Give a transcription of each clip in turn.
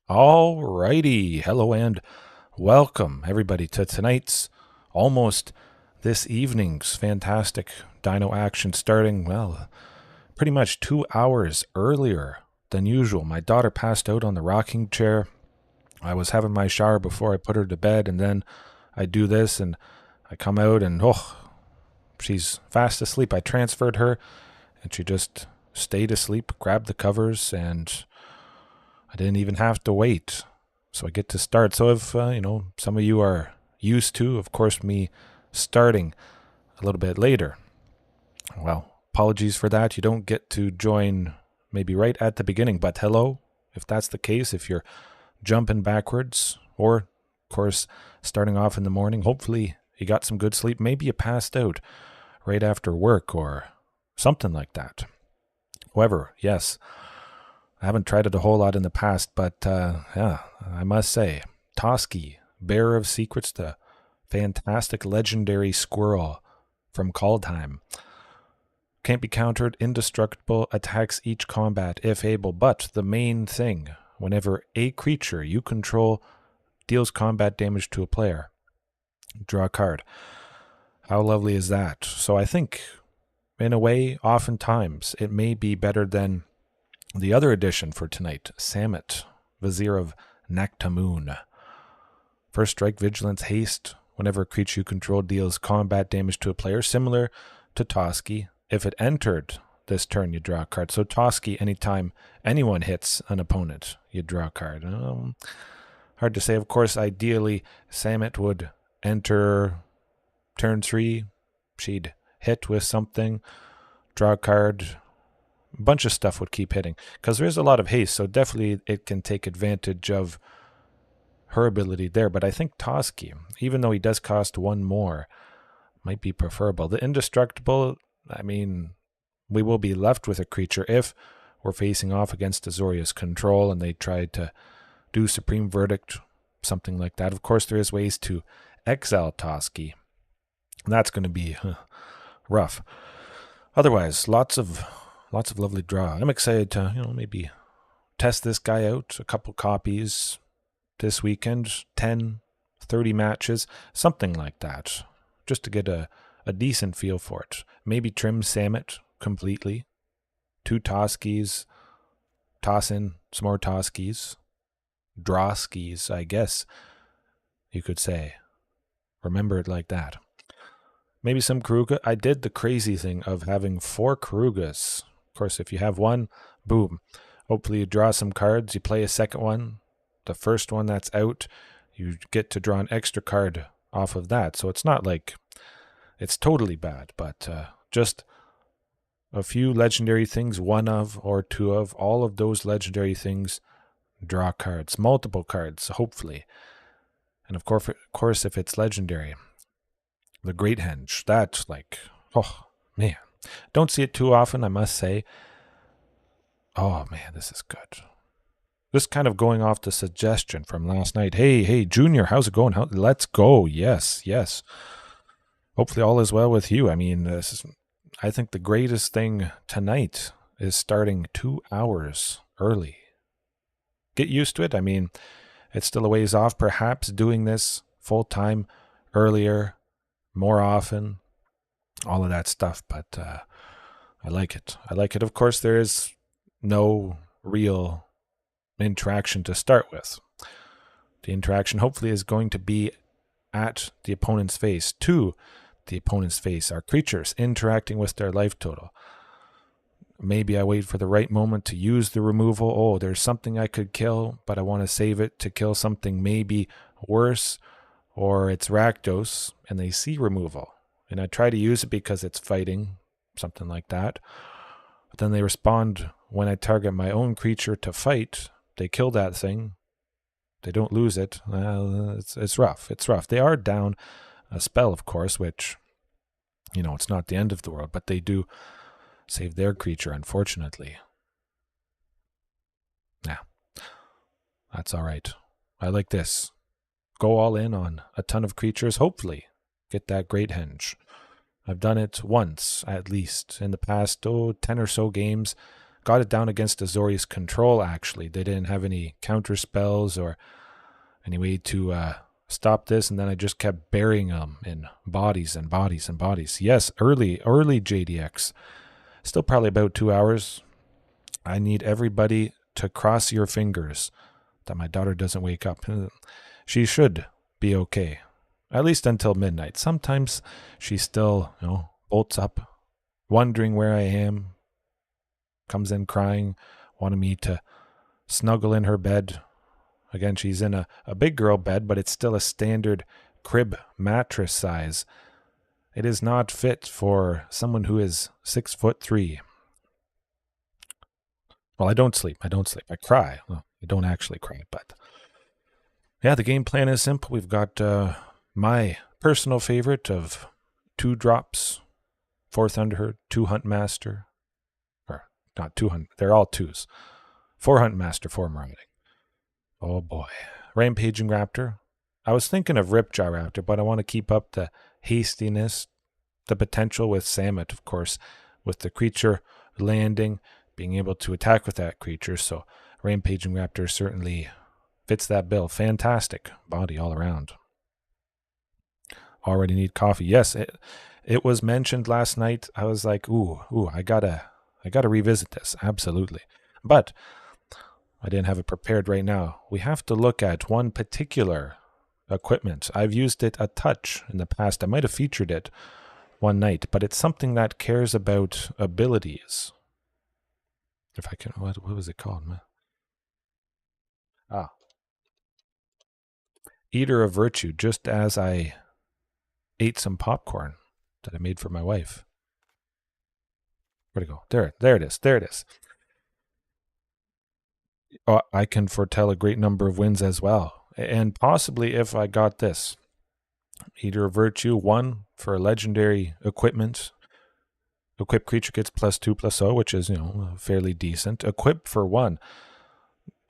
Alrighty, hello and welcome everybody to tonight's, almost this evening's fantastic Dino action starting, well, pretty much 2 hours earlier than usual. My daughter passed out on the rocking chair. I was having my shower before I put her to bed, and then I do this and I come out and she's fast asleep. I transferred her and she just stayed asleep, grabbed the covers, and I didn't even have to wait. So I get to start. So if, some of you are used to, of course, me starting a little bit later, well, apologies for that. You don't get to join maybe right at the beginning, but hello, if that's the case, if you're jumping backwards, or, of course, starting off in the morning, hopefully you got some good sleep. Maybe you passed out right after work or something like that. However, yes, I haven't tried it a whole lot in the past, but yeah, I must say, Toski, Bearer of Secrets, the fantastic legendary squirrel from Kaldheim. Can't be countered, indestructible, attacks each combat if able, but the main thing, whenever a creature you control deals combat damage to a player, draw a card. How lovely is that? So I think, in a way, oftentimes, it may be better than the other edition for tonight, Samut, Vizier of Naktamun. First strike, vigilance, haste. Whenever a creature you control deals combat damage to a player, similar to Toski. If it entered this turn, you draw a card. So Toski, anytime anyone hits an opponent, you draw a card. Hard to say. Of course, ideally, Samut would enter turn 3. She'd hit with something, draw a card. A bunch of stuff would keep hitting because there is a lot of haste, so definitely it can take advantage of her ability there. But I think Toski, even though he does cost one more, might be preferable. The indestructible, I mean, we will be left with a creature if we're facing off against Azorius Control and they try to do Supreme Verdict, something like that. Of course, there is ways to exile Toski. That's going to be rough. Otherwise, lots of lovely draw. I'm excited to, maybe test this guy out. A couple copies this weekend, 10, 30 matches, something like that, just to get a decent feel for it. Maybe trim Samut completely. 2 Toskis, toss in some more Toskis. Drawskis, I guess you could say. Remember it like that. Maybe some Karuga. I did the crazy thing of having 4 Karugas. Of course, if you have one, boom. Hopefully you draw some cards. You play a second one. The first one that's out, you get to draw an extra card off of that. So it's not like it's totally bad, but just a few legendary things, 1 of or 2 of. All of those legendary things, draw cards. Multiple cards, hopefully. And of course, if it's legendary, the Great Henge, that's like, oh, man. Don't see it too often, I must say. Oh, man, this is good. Just kind of going off the suggestion from last night. Hey, Junior, how's it going? Let's go. Yes. Hopefully all is well with you. I mean, I think the greatest thing tonight is starting 2 hours early. Get used to it. I mean, it's still a ways off. Perhaps doing this full-time earlier, more often, all of that stuff, but I like it. Of course, there is no real interaction to start with. The interaction hopefully is going to be at the opponent's face, to the opponent's face. Our creatures interacting with their life total. Maybe I wait for the right moment to use the removal. Oh, there's something I could kill, but I want to save it to kill something maybe worse, or it's Rakdos and they see removal. And I try to use it because it's fighting, something like that. But then they respond when I target my own creature to fight. They kill that thing. They don't lose it. It's rough. They are down a spell, of course, which, it's not the end of the world, but they do save their creature, unfortunately. Yeah, that's all right. I like this. Go all in on a ton of creatures, hopefully. Get that Great Henge. I've done it once, at least, in the past 10 or so games. got it down against Azorius Control, actually. They didn't have any counter spells or any way to stop this, and then I just kept burying them in bodies and bodies and bodies. Yes, early JDX. Still probably about 2 hours. I need everybody to cross your fingers that my daughter doesn't wake up. She should be okay, at least until midnight. Sometimes she still, bolts up, wondering where I am, comes in crying, wanting me to snuggle in her bed. Again, she's in a big girl bed, but it's still a standard crib mattress size. It is not fit for someone who is 6'3". Well, I don't sleep. I cry. Well, I don't actually cry, but yeah, the game plan is simple. We've got my personal favorite of 2 drops, 4 Thunderherd, 2 Huntmaster, or not 2 Hunt, they're all 2s. 4 Huntmaster, 4 Marauding. Oh boy. Rampaging Raptor. I was thinking of Ripjaw Raptor, but I want to keep up the hastiness, the potential with Samut, of course, with the creature landing, being able to attack with that creature. So Rampaging Raptor certainly fits that bill. Fantastic body all around. Already need coffee. Yes, it was mentioned last night. I was like, ooh, I gotta revisit this. Absolutely. But I didn't have it prepared right now. We have to look at one particular equipment. I've used it a touch in the past. I might have featured it one night, but it's something that cares about abilities. If I can, what was it called, man? Eater of Virtue, just as I ate some popcorn that I made for my wife. Where'd it go? There it is. Oh, I can foretell a great number of wins as well. And possibly if I got this. Eater of Virtue, 1 for legendary equipment. Equipped creature gets +2/+0, which is, fairly decent. Equip for 1.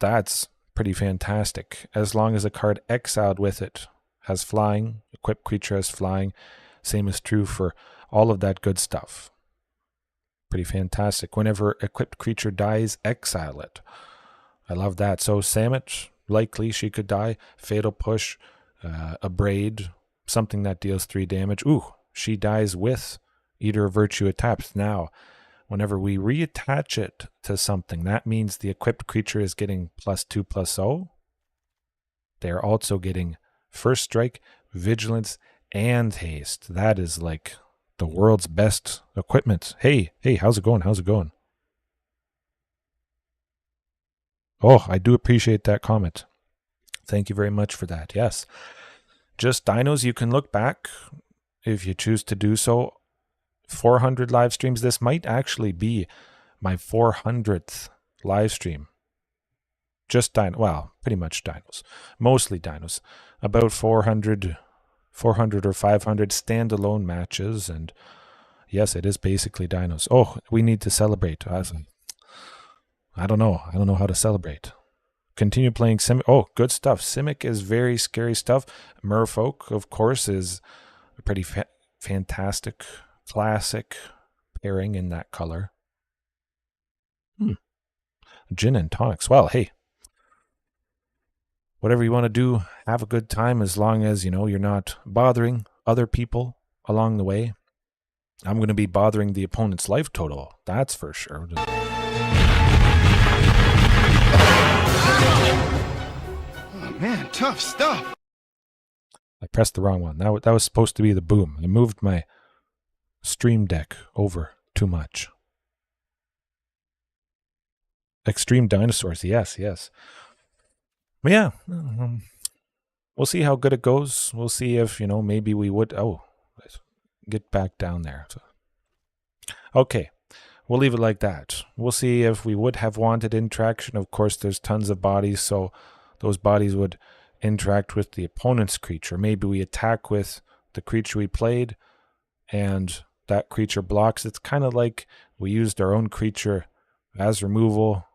That's pretty fantastic. As long as a card exiled with it has flying, equipped creature has flying. Same is true for all of that good stuff. Pretty fantastic. Whenever equipped creature dies, exile it. I love that. So Samut, likely she could die. Fatal Push, a Braid, something that deals 3 damage. Ooh, she dies with Eater of Virtue attached. Now, whenever we reattach it to something, that means the equipped creature is getting +2/+0. They're also getting First Strike, Vigilance, and Haste. That is like the world's best equipment. Hey, how's it going? Oh, I do appreciate that comment. Thank you very much for that. Yes. Just Dinos, you can look back if you choose to do so. 400 live streams. This might actually be my 400th live stream. Just well, pretty much Dinos. Mostly Dinos. About 400 or 500 standalone matches. And yes, it is basically Dinos. Oh, we need to celebrate. I don't know how to celebrate. Continue playing Simic. Oh, good stuff. Simic is very scary stuff. Merfolk, of course, is a pretty fantastic, classic pairing in that color. Gin and tonics. Well, hey, whatever you want to do, have a good time as long as, you're not bothering other people along the way. I'm going to be bothering the opponent's life total. That's for sure. Oh man, tough stuff. I pressed the wrong one. That was supposed to be the boom. I moved my stream deck over too much. Extreme dinosaurs. Yes. But yeah, we'll see how good it goes. We'll see if, maybe we would. Oh, get back down there. Okay. We'll leave it like that. We'll see if we would have wanted interaction. Of course, there's tons of bodies, so those bodies would interact with the opponent's creature. Maybe we attack with the creature we played, and that creature blocks. It's kind of like we used our own creature as removal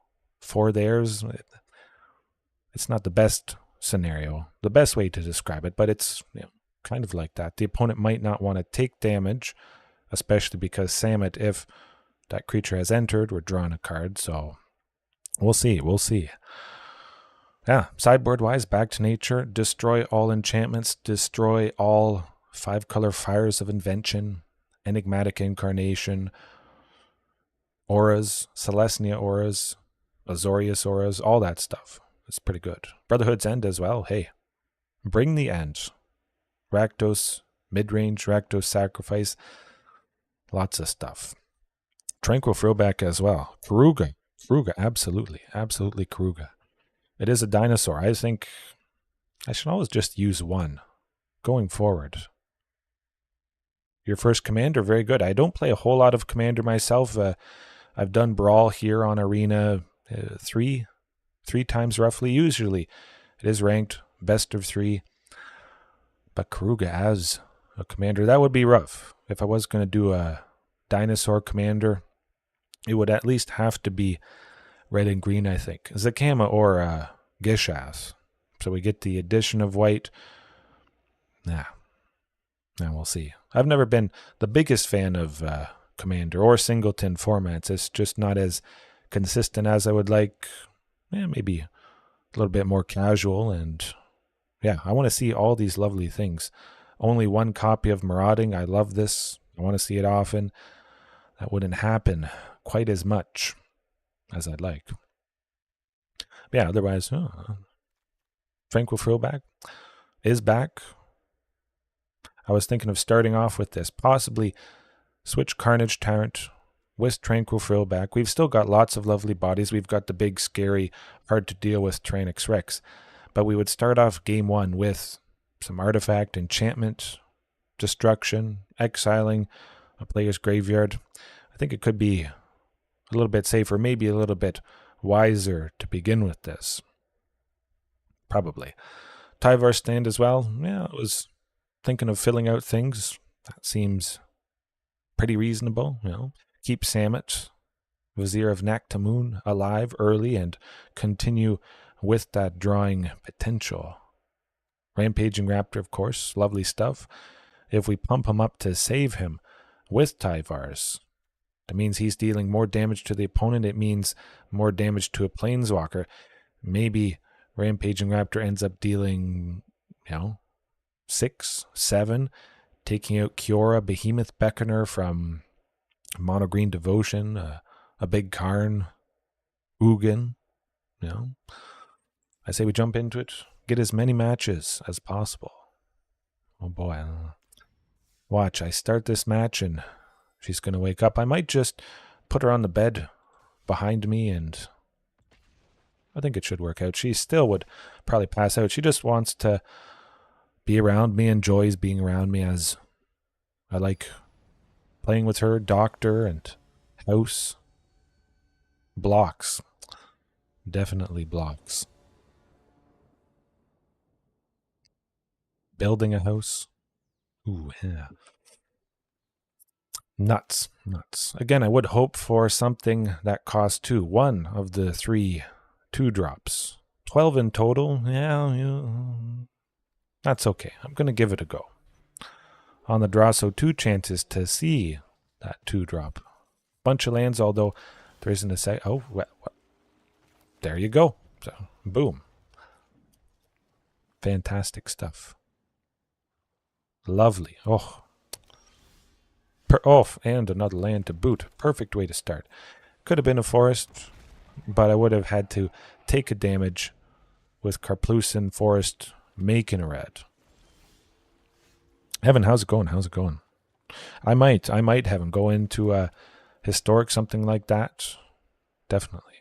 for theirs. It's not the best scenario, the best way to describe it, but it's kind of like that. The opponent might not want to take damage, especially because Samut, if that creature has entered, we're drawing a card, so we'll see. Yeah, sideboard-wise, back to nature. Destroy all enchantments. Destroy all 5-color Fires of Invention, Enigmatic Incarnation, auras, Celestia auras, Azorius auras, all that stuff. It's pretty good. Brotherhood's End as well. Hey, bring the end. Rakdos, mid-range, Rakdos Sacrifice. Lots of stuff. Tranquil Throwback as well. Karuga, absolutely Karuga. It is a dinosaur. I think I should always just use one going forward. Your first commander, very good. I don't play a whole lot of commander myself. I've done Brawl here on Arena three times roughly. Usually it is ranked best of 3. But Karuga as a commander, that would be rough. If I was going to do a dinosaur commander, it would at least have to be red and green, I think. Zakama or Gishas. So we get the addition of white. Now we'll see. I've never been the biggest fan of Commander or Singleton formats. It's just not as consistent as I would like. Maybe a little bit more casual. And yeah, I want to see all these lovely things. Only 1 copy of Marauding. I love this. I want to see it often. That wouldn't happen quite as much as I'd like. But yeah, otherwise, Tranquil Throwback is back. I was thinking of starting off with this. Possibly switch Carnage Tyrant with Tranquil Throwback. We've still got lots of lovely bodies. We've got the big, scary, hard to deal with Tyrranax Rex. But we would start off game 1 with some artifact, enchantment, destruction, exiling a player's graveyard. I think it could be a little bit safer, maybe a little bit wiser to begin with this. Probably. Tyvar stand as well. Yeah, I was thinking of filling out things. That seems pretty reasonable. Keep Samut, Vizier of Naktamun alive early and continue with that drawing potential. Rampaging Raptor, of course, lovely stuff. If we pump him up to save him with Tyvars, that means he's dealing more damage to the opponent. It means more damage to a Planeswalker. Maybe Rampaging Raptor ends up dealing, 6, 7, taking out Kiora, Behemoth Beckoner from Mono Green Devotion, a big Karn, Ugin. I say we jump into it, get as many matches as possible. Oh boy, watch, I start this match and she's going to wake up. I might just put her on the bed behind me and I think it should work out. She still would probably pass out. She just wants to be around me, enjoys being around me as I like playing with her. Doctor and house. Blocks. Definitely blocks. Building a house. Ooh, yeah. Nuts. Again, I would hope for something that costs 2. 1 of the 3 2-drops. 12 in total. Yeah, that's okay. I'm going to give it a go. On the draw, so 2 chances to see that 2-drop. Bunch of lands, although there isn't a sec. Oh, what? There you go. So, boom. Fantastic stuff. Lovely. And another land to boot. Perfect way to start. Could have been a forest, but I would have had to take a damage with Karplusan Forest making a red. Evan, how's it going? I might have him go into a historic, something like that. Definitely.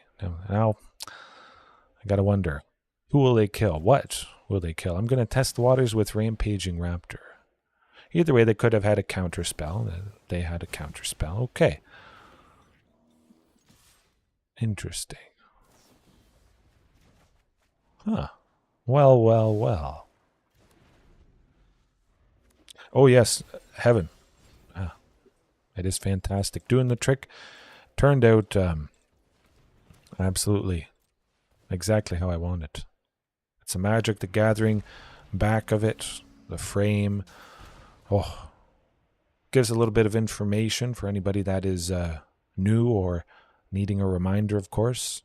Now, I gotta wonder, who will they kill? What will they kill? I'm gonna test the waters with Rampaging Raptor. Either way, they could have had a counterspell. They had a counterspell. Okay. Interesting. Huh. Well. Oh, yes. Heaven. It is fantastic. Doing the trick. Turned out absolutely exactly how I want it. It's a Magic the Gathering back of it. The frame. Gives a little bit of information for anybody that is new or needing a reminder, of course.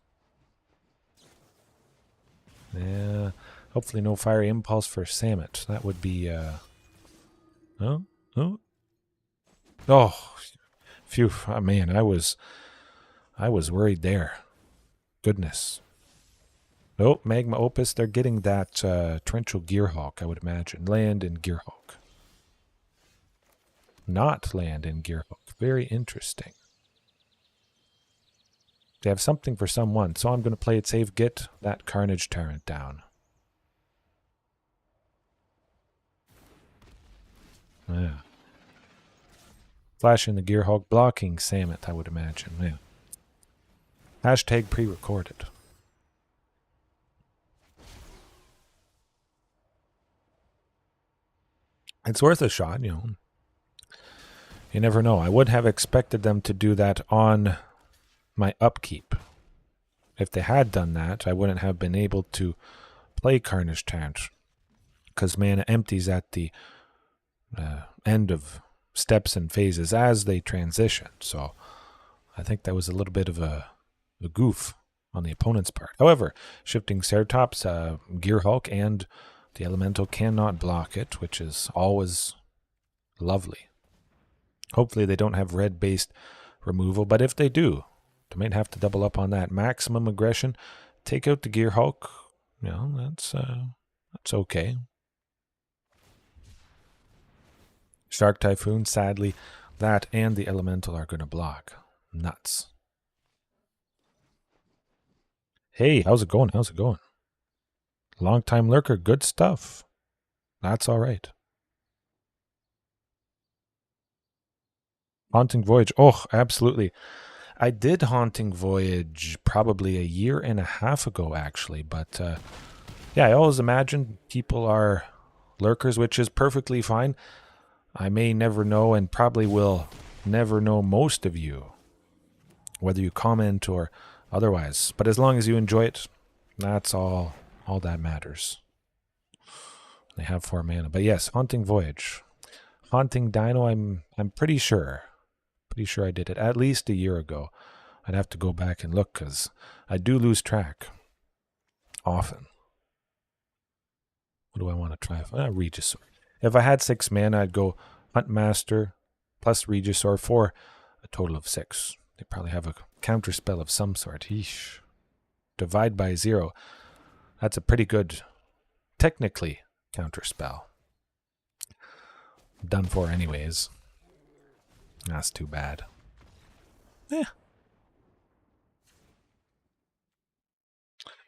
Yeah, hopefully no Fiery Impulse for Samut. That would be, oh, phew, oh, man, I was worried there. Goodness. Oh, Magma Opus, they're getting that Torrential Gearhulk, I would imagine. Land in Gearhulk. Not land in Gearhulk. Very interesting. They have something for someone, so I'm going to play it safe. Get that Carnage Tyrant down. Yeah. Flash in the Gearhulk, blocking Samut, I would imagine. Yeah. Hashtag pre-recorded. It's worth a shot, you know. You never know. I would have expected them to do that on my upkeep. If they had done that, I wouldn't have been able to play Carnage Tyrant, because mana empties at the end of steps and phases as they transition. So I think that was a little bit of a goof on the opponent's part. However, Shifting Ceratops, Gearhulk, and the Elemental cannot block it, which is always lovely. Hopefully they don't have red-based removal, but if they do, they might have to double up on that. Maximum aggression, take out the Gearhulk. You know, that's okay. Shark Typhoon, sadly, that and the Elemental are going to block. Nuts. Hey, how's it going? How's it going? Long time lurker, good stuff. That's all right. Haunting Voyage. Oh, absolutely. I did Haunting Voyage probably a year and a half ago, actually. But, yeah, I always imagine people are lurkers, which is perfectly fine. I may never know, and probably will never know most of you, whether you comment or otherwise. But as long as you enjoy it, that's all that matters. They have 4 mana. But yes, Haunting Voyage. Haunting Dino, I'm pretty sure. Pretty sure I did it at least a year ago. I'd have to go back and look, because I do lose track often. What do I want to try? Regisaur. If I had 6 mana, I'd go Huntmaster plus Regisaur for a total of 6. They probably have a counter spell of some sort. Eesh. Divide by 0. That's a pretty good, technically, counter spell. Done for anyways. That's too bad. Yeah.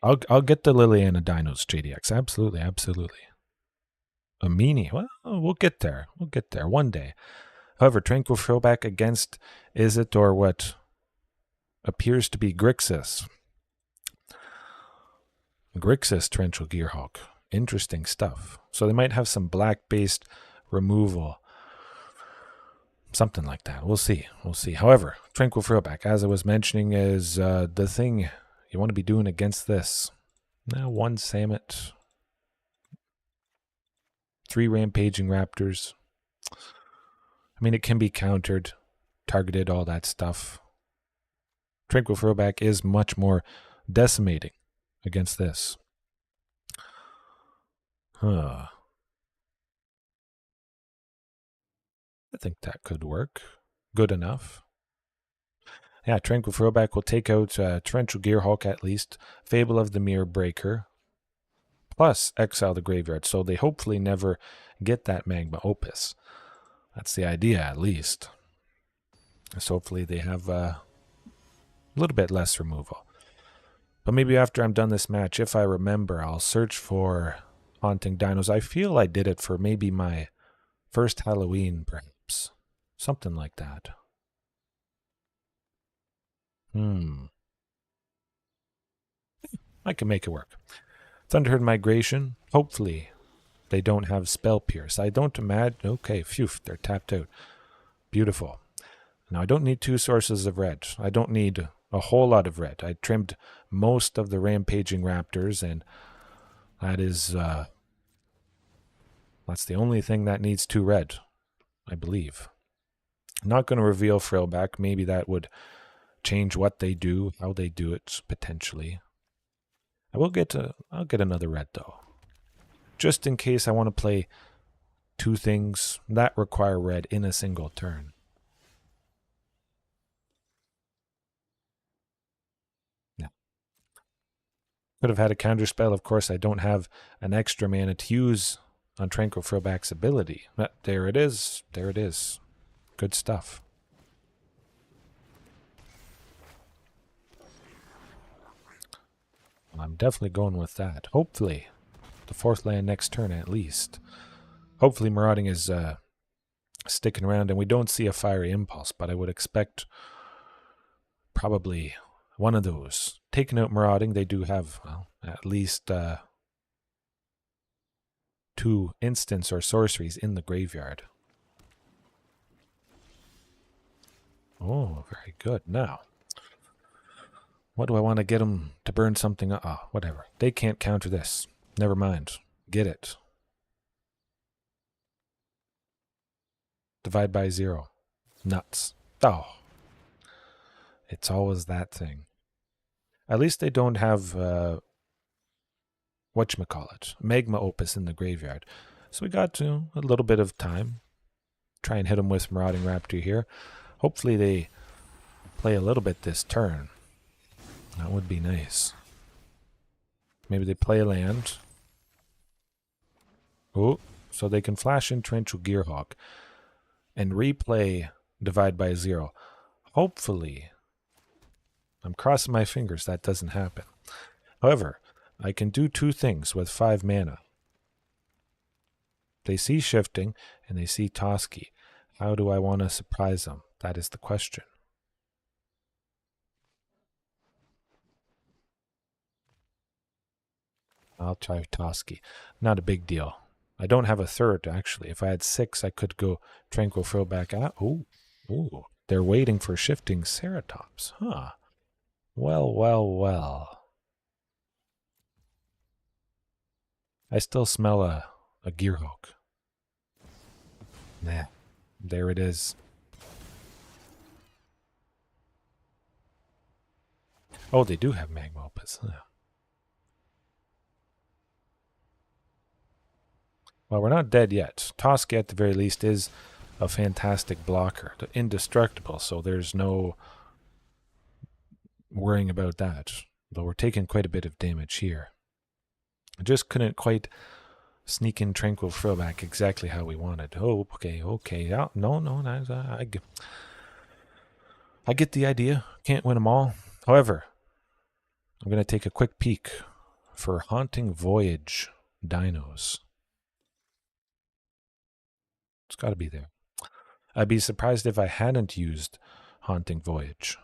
I'll get the Liliana Dinos JDX. Absolutely, absolutely. A meanie. Well, we'll get there. We'll get there one day. However, Tranquil Throwback against Izzet or what appears to be Grixis. Grixis Torrential Gearhulk. Interesting stuff. So they might have some black-based removal. Something like that. We'll see. We'll see. However, Tranquil Throwback, as I was mentioning, is the thing you want to be doing against this. Now, 1 Samut. 3 Rampaging Raptors. I mean, it can be countered, targeted, all that stuff. Tranquil Throwback is much more decimating against this. I think that could work. Good enough. Yeah, Tranquil Throwback will take out Torrential Gearhulk at least. Fable of the Mirror Breaker. Plus exile the graveyard. So they hopefully never get that Magma Opus. That's the idea, at least. So hopefully they have a little bit less removal. But maybe after I'm done this match, if I remember, I'll search for Haunting Dinos. I feel I did it for maybe my first Halloween, perhaps. Something like that. I can make it work. Thunderherd Migration. Hopefully they don't have Spell Pierce. I don't imagine. Okay, phew, they're tapped out. Beautiful. Now I don't need 2 sources of red. I don't need a whole lot of red. I trimmed most of the Rampaging Raptors, and that is that's the only thing that needs 2 red, I believe. I'm not going to reveal Frillback. Maybe that would change what they do, how they do it, potentially. I'll get another red, though. Just in case I want to play two things that require red in a single turn. Yeah. Could have had a counter spell. Of course, I don't have an extra mana to use on Tranquil Throwback's ability. But there it is. There it is. Good stuff. I'm definitely going with that. Hopefully, the 4th land next turn at least. Hopefully, Marauding is sticking around and we don't see a Fiery Impulse, but I would expect probably one of those. Taking out Marauding, they do have, well, at least 2 instants or sorceries in the graveyard. Oh, very good. Now, what do I want to get them to burn something up? Oh, whatever. They can't counter this. Never mind. Get it. Divide by 0. Nuts. Oh. It's always that thing. At least they don't have, whatchamacallit, Magma Opus in the graveyard. So we got a little bit of time. Try and hit them with Marauding Raptor here. Hopefully they play a little bit this turn. That would be nice. Maybe they play a land. Oh, so they can flash in Torrential Gearhulk and replay Divide by 0. Hopefully, I'm crossing my fingers that doesn't happen. However, I can do 2 things with 5 mana. They see Shifting and they see Toski. How do I want to surprise them? That is the question. I'll try Toski. Not a big deal. I don't have a 3rd, actually. If I had 6, I could go Tranquil Throwback out. Oh, they're waiting for Shifting Ceratops. Huh. Well, well, well. I still smell a Gearhulk. Nah, there it is. Oh, they do have Magma Opus. Yeah. Well, we're not dead yet. Toski, at the very least, is a fantastic blocker. Indestructible, so there's no worrying about that. Though we're taking quite a bit of damage here. I just couldn't quite sneak in Tranquil Throwback exactly how we wanted. Oh, okay. Oh, no, I get the idea. Can't win them all. However, I'm going to take a quick peek for Haunting Voyage Dinos. It's got to be there. I'd be surprised if I hadn't used Haunting Voyage.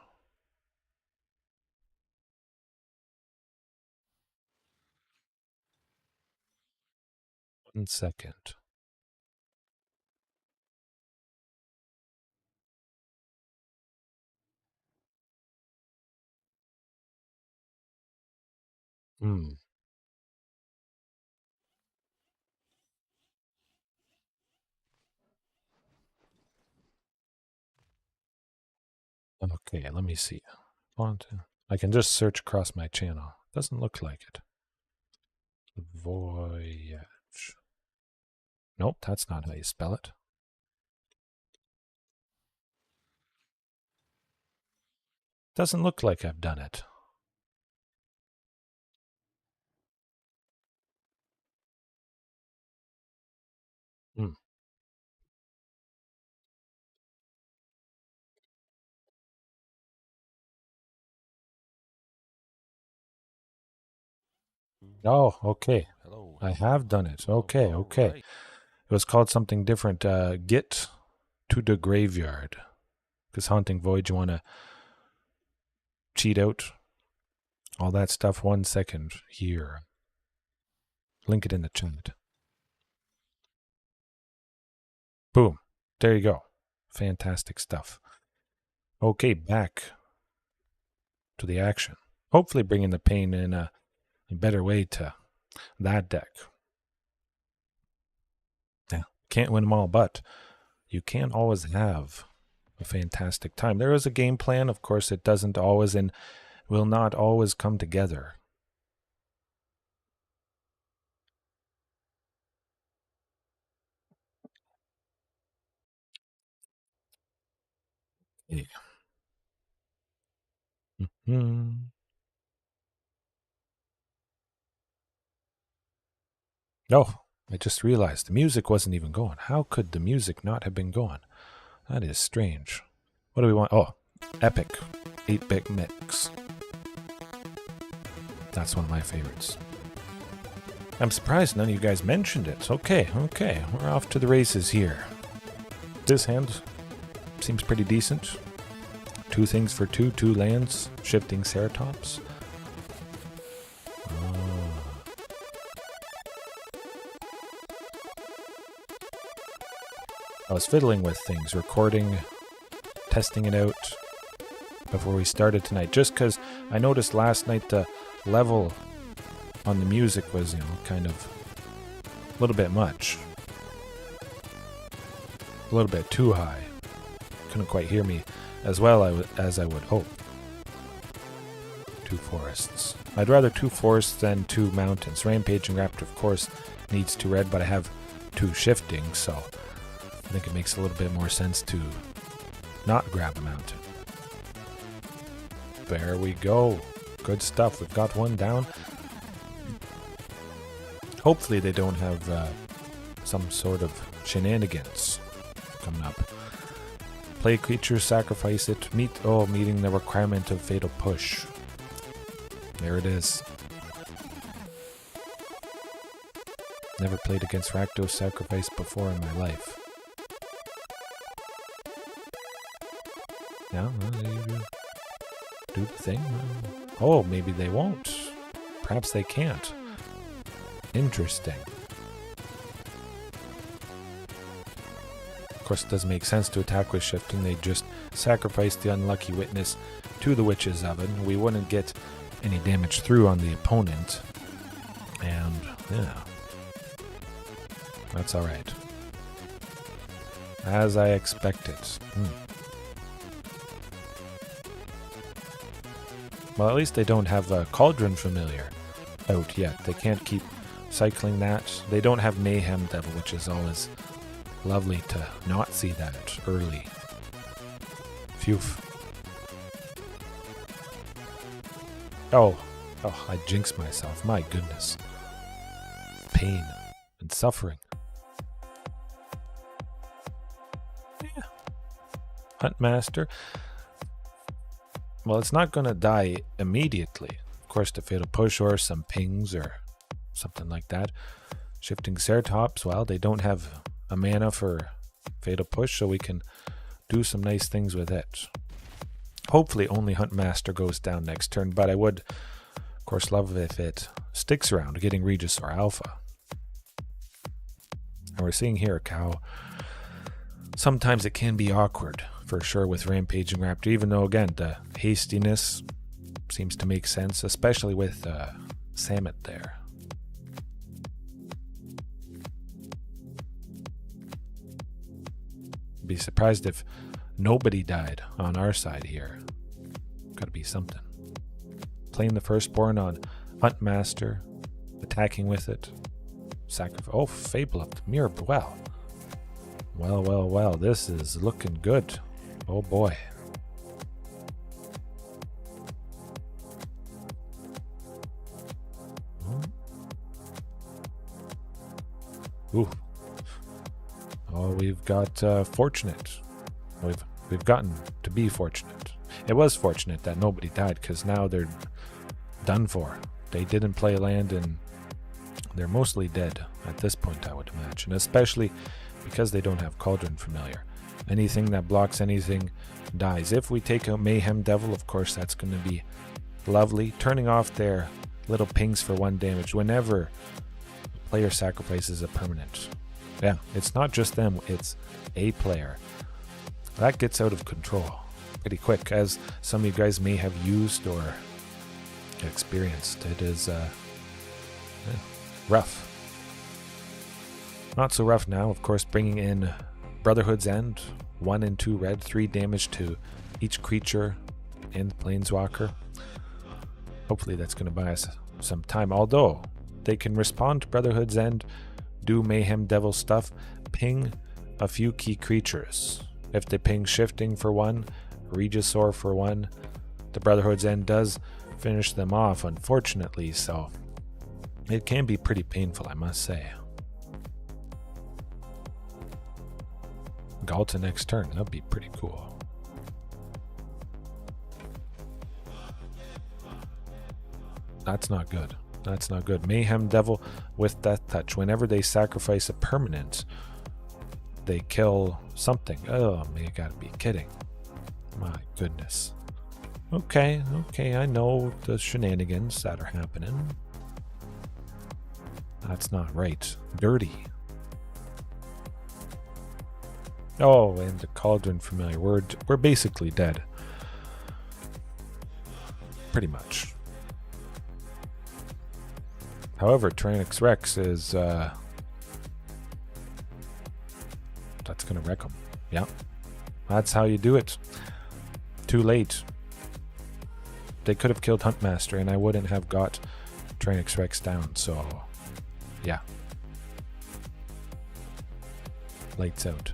One second. Okay, let me see. I can just search across my channel. Doesn't look like it. Voyage. Nope, that's not how you spell it. Doesn't look like I've done it. Oh, okay. Hello. I have done it. Okay. It was called something different. Get to the graveyard. Because Haunting Voyage, you want to cheat out all that stuff. 1 second here. Link it in the chat. Boom. There you go. Fantastic stuff. Okay, back to the action. Hopefully bringing the pain in a better way to that deck. Yeah, can't win them all, but you can't always have a fantastic time. There is a game plan. Of course, it doesn't always and will not always come together. Yeah. Oh, I just realized the music wasn't even going. How could the music not have been going? That is strange. What do we want? Oh, Epic 8-bit mix. That's one of my favorites. I'm surprised none of you guys mentioned it. Okay, we're off to the races here. This hand seems pretty decent. 2 things for 2 lands, Shifting Ceratops. I was fiddling with things, recording, testing it out before we started tonight, just because I noticed last night the level on the music was, kind of a little bit much. A little bit too high. Couldn't quite hear me as well as I would hope. 2 forests. I'd rather 2 forests than 2 mountains. Rampaging Raptor, of course, needs 2 red, but I have 2 shifting, so I think it makes a little bit more sense to not grab a mountain. There we go. Good stuff. We've got 1 down. Hopefully they don't have some sort of shenanigans coming up. Play creature, sacrifice it, meeting the requirement of Fatal Push. There it is. Never played against Rakdos Sacrifice before in my life. Yeah, well, do the thing. Oh, maybe they won't. Perhaps they can't. Interesting. Of course, it doesn't make sense to attack with shifting. They just sacrifice the unlucky witness to the Witch's Oven. We wouldn't get any damage through on the opponent. And, yeah. That's alright. As I expected. Well, at least they don't have a Cauldron Familiar out yet. They can't keep cycling that. They don't have Mayhem Devil, which is always lovely to not see that early. Phew. Oh, I jinxed myself. My goodness. Pain and suffering. Yeah. Huntmaster. Well, it's not going to die immediately. Of course, the Fatal Push or some pings or something like that. Shifting Ceratops, well, they don't have a mana for Fatal Push, so we can do some nice things with it. Hopefully only Huntmaster goes down next turn, but I would, of course, love if it sticks around, getting Regisaur Alpha. And we're seeing here how sometimes it can be awkward, for sure, with Rampaging Raptor, even though, again, the hastiness seems to make sense, especially with Samut there. Be surprised if nobody died on our side here. Gotta be something. Playing the Firstborn on Huntmaster, attacking with it. Sacrifice. Oh, Fable of the Mirror. Well, this is looking good. Oh boy. Ooh. Oh, we've got fortunate. We've gotten to be fortunate. It was fortunate that nobody died, because now they're done for. They didn't play land, and they're mostly dead at this point, I would imagine, especially because they don't have Cauldron Familiar. Anything that blocks anything dies. If we take out Mayhem Devil, of course, that's going to be lovely. Turning off their little pings for 1 damage whenever a player sacrifices a permanent. Yeah, it's not just them, it's a player. That gets out of control pretty quick, as some of you guys may have used or experienced. It is rough. Not so rough now, of course, bringing in Brotherhood's End, 1 and 2 red, 3 damage to each creature and planeswalker. Hopefully that's going to buy us some time. Although they can respond to Brotherhood's End, do Mayhem Devil stuff, ping a few key creatures. If they ping Shifting for 1, Regisaur for 1, the Brotherhood's End does finish them off, unfortunately, so it can be pretty painful, I must say. Galta next turn, that'd be pretty cool. That's not good. That's not good. Mayhem Devil with Death Touch. Whenever they sacrifice a permanent, they kill something. Oh, man, you gotta be kidding. My goodness. Okay, I know the shenanigans that are happening. That's not right. Dirty. Oh, and the Cauldron Familiar. We're basically dead. Pretty much. However, Tyrranax Rex is that's gonna wreck him. Yeah. That's how you do it. Too late. They could have killed Huntmaster and I wouldn't have got Tyrranax Rex down, so yeah. Lights out.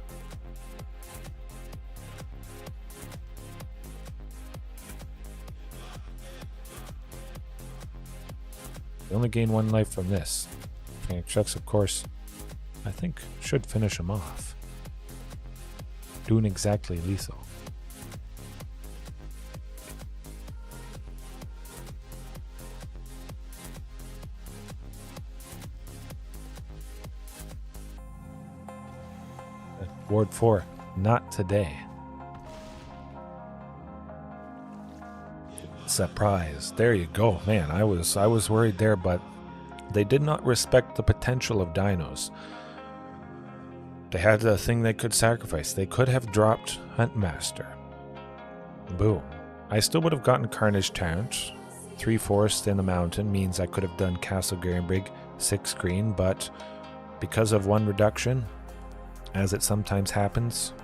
They only gain 1 life from this. Tyrranax Rex, of course, I think should finish him off. Doing exactly lethal. Ward 4, not today. Surprise. There you go. Man, I was worried there, but they did not respect the potential of Dinos. They had a thing they could sacrifice. They could have dropped Huntmaster. Boom. I still would have gotten Carnage Tyrant. 3 forest in the mountain means I could have done Castle Garenbrig, 6 green, but because of 1 reduction, as it sometimes happens,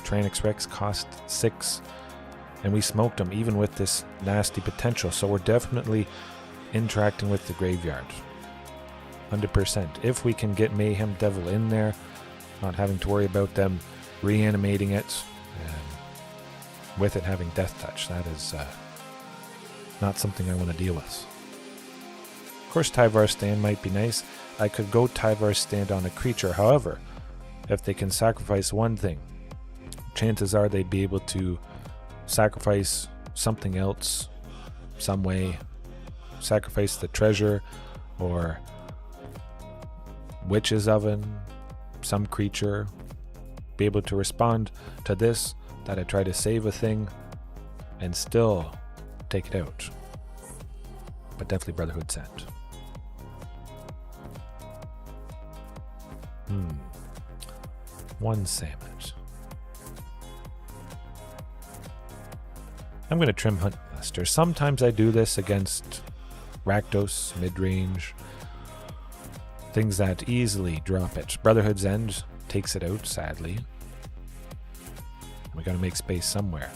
Tyrranax Rex cost 6, and we smoked him even with this nasty potential, so we're definitely interacting with the graveyard. 100%. If we can get Mayhem Devil in there, not having to worry about them reanimating it, and with it having Death Touch, that is not something I want to deal with. Of course, Tyvar Stand might be nice. I could go Tyvar Stand on a creature, however, if they can sacrifice 1 thing, chances are they'd be able to sacrifice something else, some way, sacrifice the treasure, or Witch's Oven, some creature, be able to respond to this, that I try to save a thing, and still take it out. But definitely Brotherhood's End. 1 Samut. I'm going to trim Huntmaster. Sometimes I do this against Rakdos, mid-range, things that easily drop it. Brotherhood's End takes it out, sadly. We got to make space somewhere.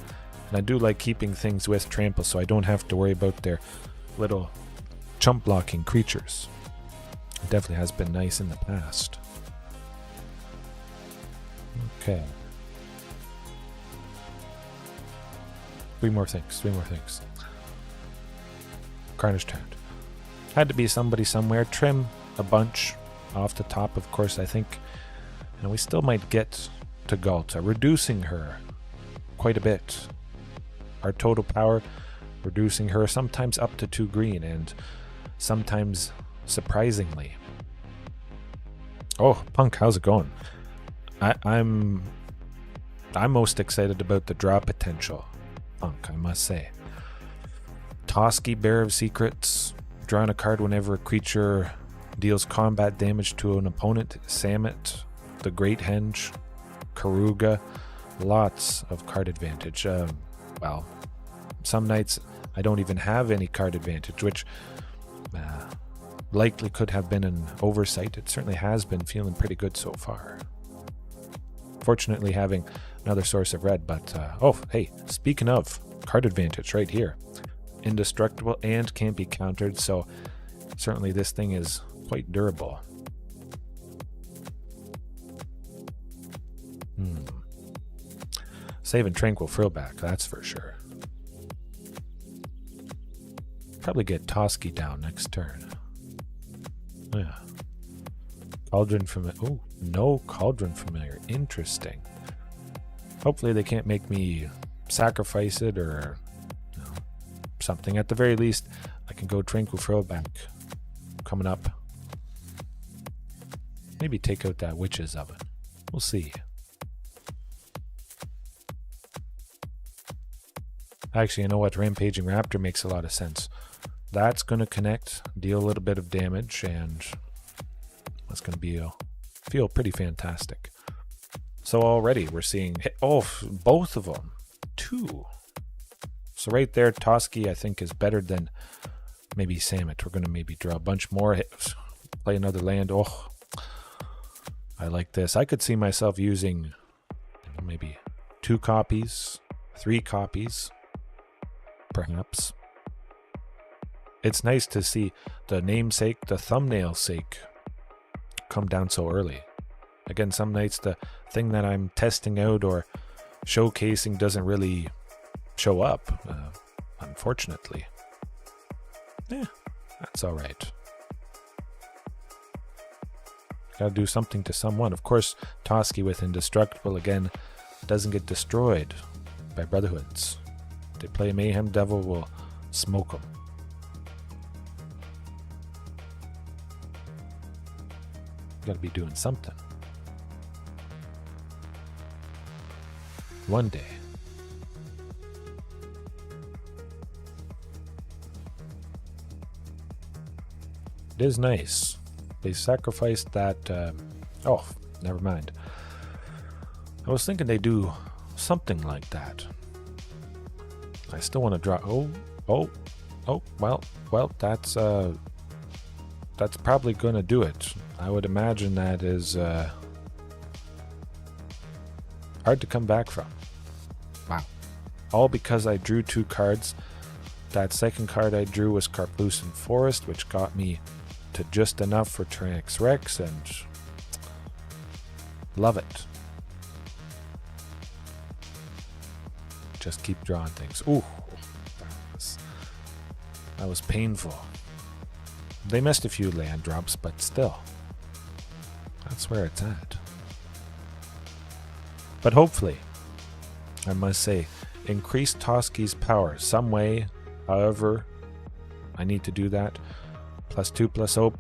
And I do like keeping things with trample so I don't have to worry about their little chump blocking creatures. It definitely has been nice in the past. Okay. 3 more things. Carnage Tyrant. Had to be somebody somewhere. Trim a bunch off the top, of course, I think. And we still might get to Galta, reducing her quite a bit. Our total power, reducing her sometimes up to 2 green, and sometimes surprisingly. Oh, Punk, how's it going? I'm most excited about the draw potential, Punk, I must say. Toski, Bear of Secrets, drawing a card whenever a creature deals combat damage to an opponent. Samut, the Great Henge, Karuga, lots of card advantage. Well, some nights I don't even have any card advantage, which likely could have been an oversight. It certainly has been feeling pretty good so far. Fortunately, having another source of red, but oh, hey, speaking of, card advantage right here. Indestructible and can't be countered, so certainly this thing is quite durable. Saving Tranquil Frillback, that's for sure. Probably get Toski down next turn. Yeah. Cauldron Familiar. Oh, no Cauldron Familiar. Interesting. Hopefully they can't make me sacrifice it or something. At the very least, I can go Tranquil Frillback coming up. Maybe take out that Witch's Oven. We'll see. Actually, you know what? Rampaging Raptor makes a lot of sense. That's going to connect, deal a little bit of damage, and that's going to be feel pretty fantastic. So already we're seeing, both of them. 2. So right there, Toski, I think, is better than maybe Samut. We're going to maybe draw a bunch more, play another land. Oh, I like this. I could see myself using maybe 2 copies, 3 copies, perhaps. It's nice to see the namesake, the thumbnail sake, come down so early. Again, some nights the thing that I'm testing out or showcasing doesn't really show up, unfortunately. Yeah, that's all right. Gotta do something to someone. Of course, Toski with Indestructible, again, doesn't get destroyed by Brotherhoods. If they play Mayhem Devil, will smoke them. Gotta be doing something. One day. It is nice. They sacrificed that. Oh, never mind. I was thinking they do something like that. I still want to draw. Well, that's probably going to do it. I would imagine that is hard to come back from. Wow. All because I drew 2 cards. That second card I drew was Carplucent Forest, which got me to just enough for Tyrranax Rex, and love it. Just keep drawing things. Ooh, that was painful. They missed a few land drops, but still, that's where it's at. But hopefully, I must say, increase Toski's power some way, however I need to do that. +2/+0,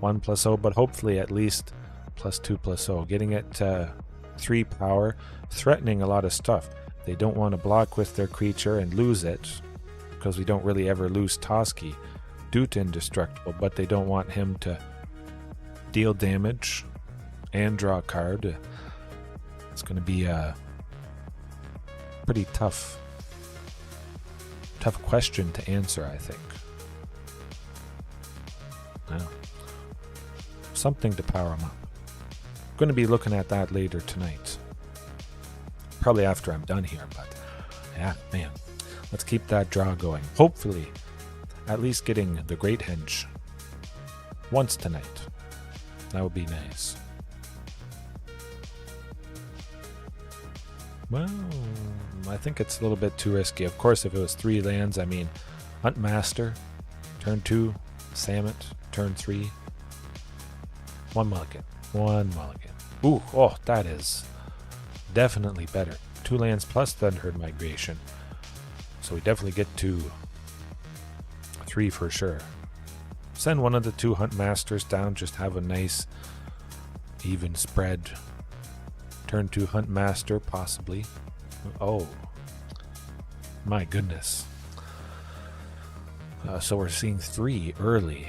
+1/+0, but hopefully at least +2/+0. Getting it to 3 power, threatening a lot of stuff. They don't want to block with their creature and lose it, because we don't really ever lose Toski due to Indestructible, but they don't want him to deal damage and draw a card. It's going to be a pretty tough question to answer, I think. Well, something to power him up. I'm going to be looking at that later tonight. Probably after I'm done here, but yeah, man. Let's keep that draw going. Hopefully, at least getting the Great Henge once tonight. That would be nice. Well, I think it's a little bit too risky. Of course, if it was 3 lands, I mean, Huntmaster, turn 2, Samut, turn 3. 1 mulligan. 1 mulligan. Ooh, oh, that is definitely better. 2 lands plus Thunderherd Migration. So we definitely get to 3 for sure. Send one of the 2 Huntmasters down, just have a nice even spread. Turn 2 Huntmaster, possibly. Oh, my goodness. So we're seeing 3 early.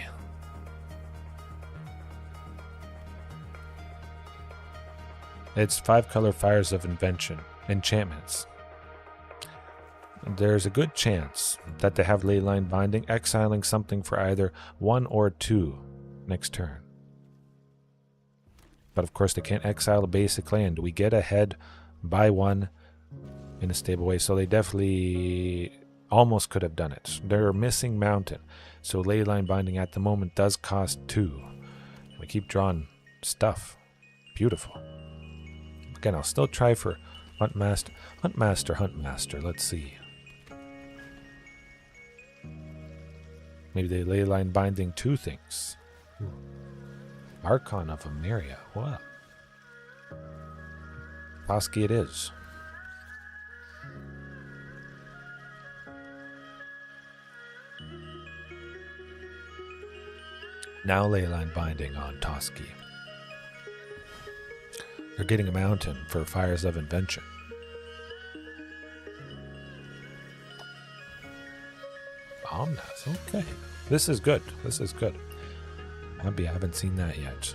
It's 5-color Fires of Invention, enchantments. There's a good chance that they have Leyline Binding, exiling something for either 1 or 2 next turn. But of course they can't exile a basic land. We get ahead by 1 in a stable way, so they definitely almost could have done it. They're missing mountain, so Leyline Binding at the moment does cost 2. We keep drawing stuff. Beautiful. Again, I'll still try for Huntmaster. Let's see. Maybe they Leyline Binding 2 things. Archon of Emeria. What? Toski it is. Now Leyline Binding on Toski. They're getting a mountain for Fires of Invention. Omnas, okay. This is good. This is good. Maybe I haven't seen that yet.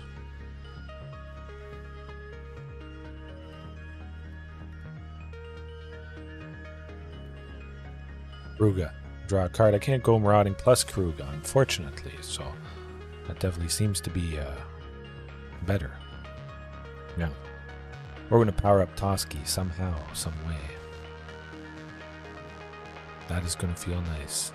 Kruga. Draw a card. I can't go Marauding plus Kruga, unfortunately, so that definitely seems to be better. Now, we're going to power up Toski somehow, some way. That is going to feel nice.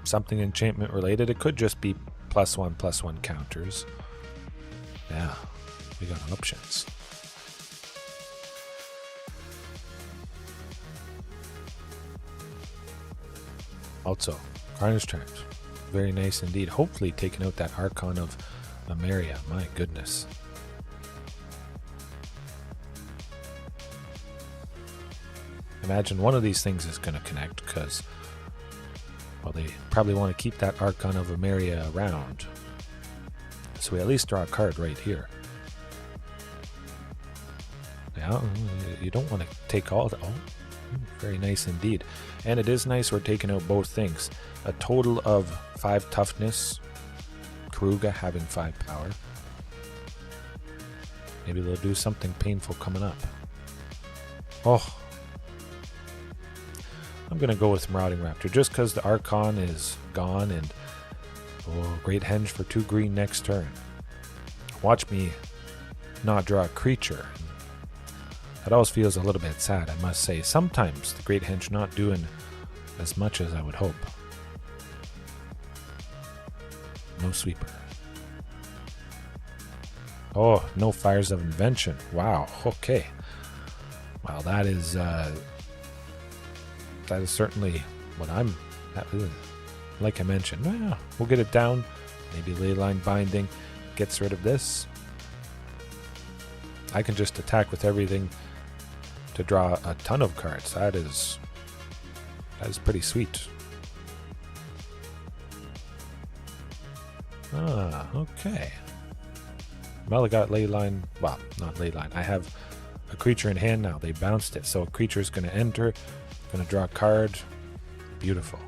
Something enchantment related. It could just be +1/+1 counters. Yeah, we got options. Also, Carnage Tyrant. Very nice indeed. Hopefully taking out that Archon of Emeria. My goodness. Imagine one of these things is going to connect because, well, they probably want to keep that Archon of Emeria around. So we at least draw a card right here. Yeah, you don't want to take all the... Oh, very nice indeed. And it is nice we're taking out both things. A total of 5 toughness. Kruga having 5 power. Maybe they'll do something painful coming up. Oh. I'm going to go with Marauding Raptor just because the Archon is gone and Great Henge for 2 green next turn. Watch me not draw a creature. That always feels a little bit sad, I must say. Sometimes the Great Henge not doing as much as I would hope. No sweeper. Oh, no Fires of Invention. Wow, okay. Well, that is certainly what I'm... like I mentioned, well, we'll get it down. Maybe Leyline Binding gets rid of this. I can just attack with everything to draw a ton of cards. That is pretty sweet. Ah, okay. Well, I got Leyline. Well, not Leyline. I have a creature in hand now. They bounced it, so a creature is going to enter. Going to draw a card. Beautiful.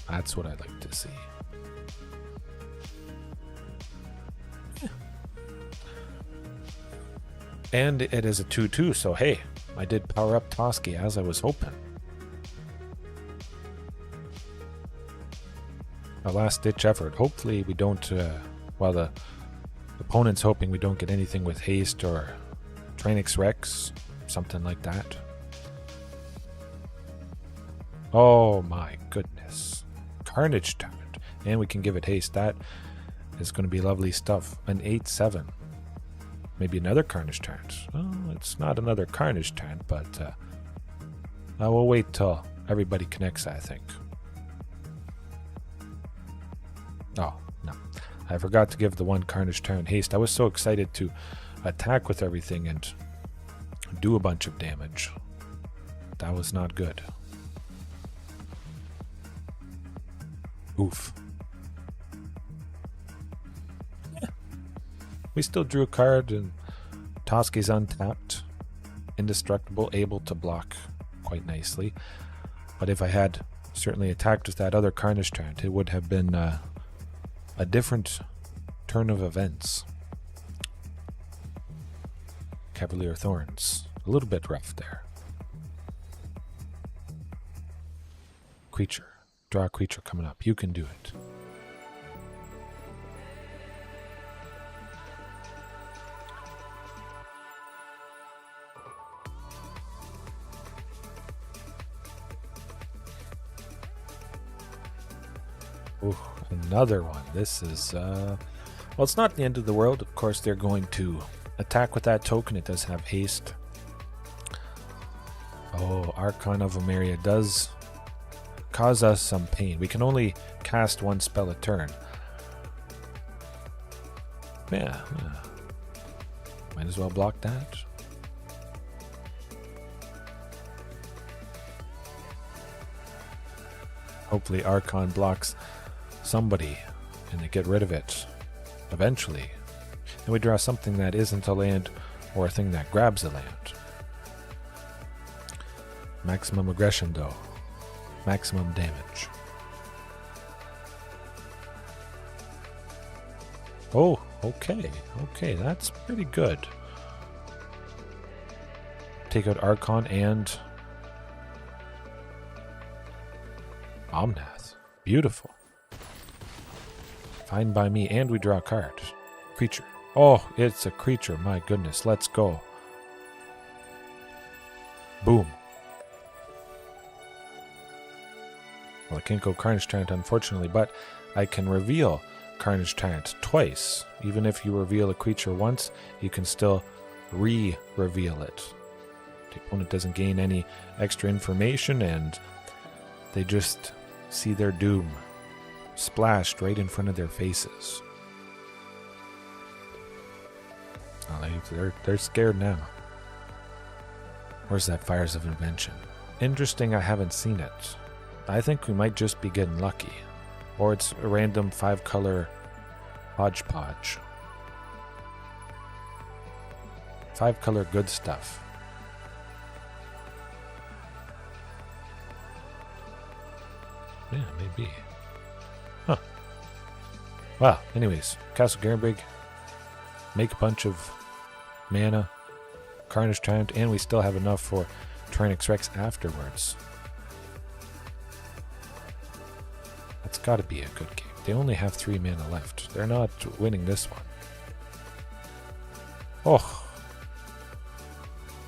That's what I'd like to see. Yeah. And it is a 2/2, so hey, I did power up Toski as I was hoping. A last-ditch effort. Hopefully we don't, while the opponent's hoping we don't get anything with haste or Tyrranax Rex, something like that. Oh my goodness. Carnage Tyrant. And we can give it haste. That is going to be lovely stuff. An 8/7. Maybe another Carnage Tyrant. Oh, it's not another Carnage Tyrant, but I will wait till everybody connects, I think. Oh, no. I forgot to give the one Carnage Tyrant haste. I was so excited to attack with everything and do a bunch of damage. That was not good. Oof. Yeah. We still drew a card, and Toski's untapped. Indestructible, able to block quite nicely. But if I had certainly attacked with that other Carnage Tyrant, it would have been a different turn of events. Cavalier Thorns. A little bit rough there. Creature. Draw a creature coming up. You can do it. Ooh, another one. This is, well, it's not the end of the world. Of course, they're going to attack with that token. It does have haste. Oh, Archon of Emeria does cause us some pain. We can only cast one spell a turn. Yeah. Might as well block that. Hopefully Archon blocks somebody and they get rid of it eventually. And we draw something that isn't a land or a thing that grabs a land. Maximum aggression though. Maximum damage. Oh, okay. Okay, that's pretty good. Take out Archon and Omnath. Beautiful. Fine by me, and we draw a card. Creature. Oh, it's a creature. My goodness, let's go. Boom. Well, I can't go Carnage Tyrant, unfortunately, but I can reveal Carnage Tyrant twice. Even if you reveal a creature once, you can still re-reveal it. The opponent doesn't gain any extra information, and they just see their doom splashed right in front of their faces. Oh, they're scared now. Where's that Fires of Invention? Interesting, I haven't seen it. I think we might just be getting lucky. Or it's a random 5-color hodgepodge. 5-color good stuff. Yeah, maybe. Huh. Well, anyways, Castle Garenbrig. Make a bunch of mana. Carnage Tyrant, and we still have enough for Tyrranax Rex afterwards. That's got to be a good game. They only have 3 mana left. They're not winning this one. Oh.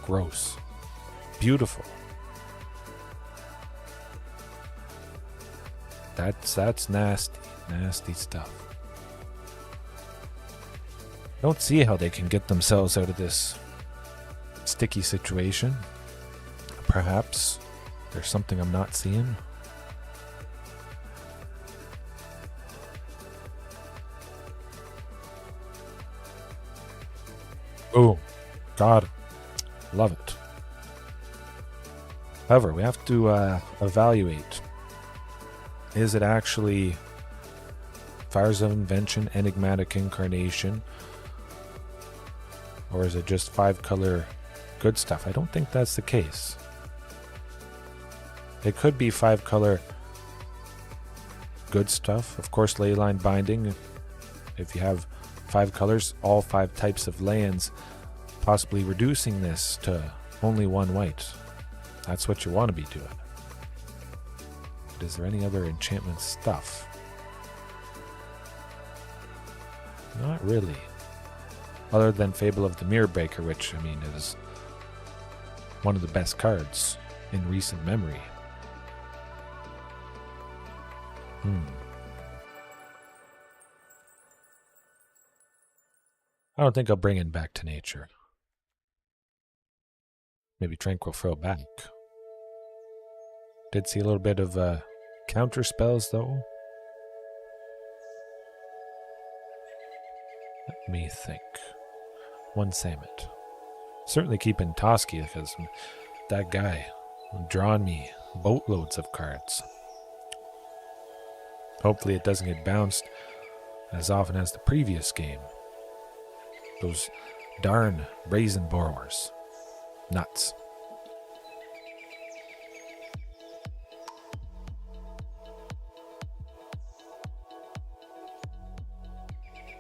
Gross. Beautiful. That's nasty. Nasty stuff. Don't see how they can get themselves out of this sticky situation. Perhaps there's something I'm not seeing. Boom. Got it. Love it. However, we have to evaluate. Is it actually Fires of Invention, Enigmatic Incarnation? Or is it just 5-color good stuff? I don't think that's the case. It could be 5-color good stuff. Of course, Leyline Binding. If you have 5 colors, all 5 types of lands, possibly reducing this to only 1 white. That's what you want to be doing. But is there any other enchantment stuff? Not really. Other than Fable of the Mirror Breaker, which, I mean, is one of the best cards in recent memory. I don't think I'll bring in Back to Nature. Maybe Tranquil Throw back. Did see a little bit of counter spells, though. Let me think. 1 Samut. Certainly keeping Toski, because that guy drawn me boatloads of cards. Hopefully it doesn't get bounced as often as the previous game. Those darn brazen borrowers. Nuts.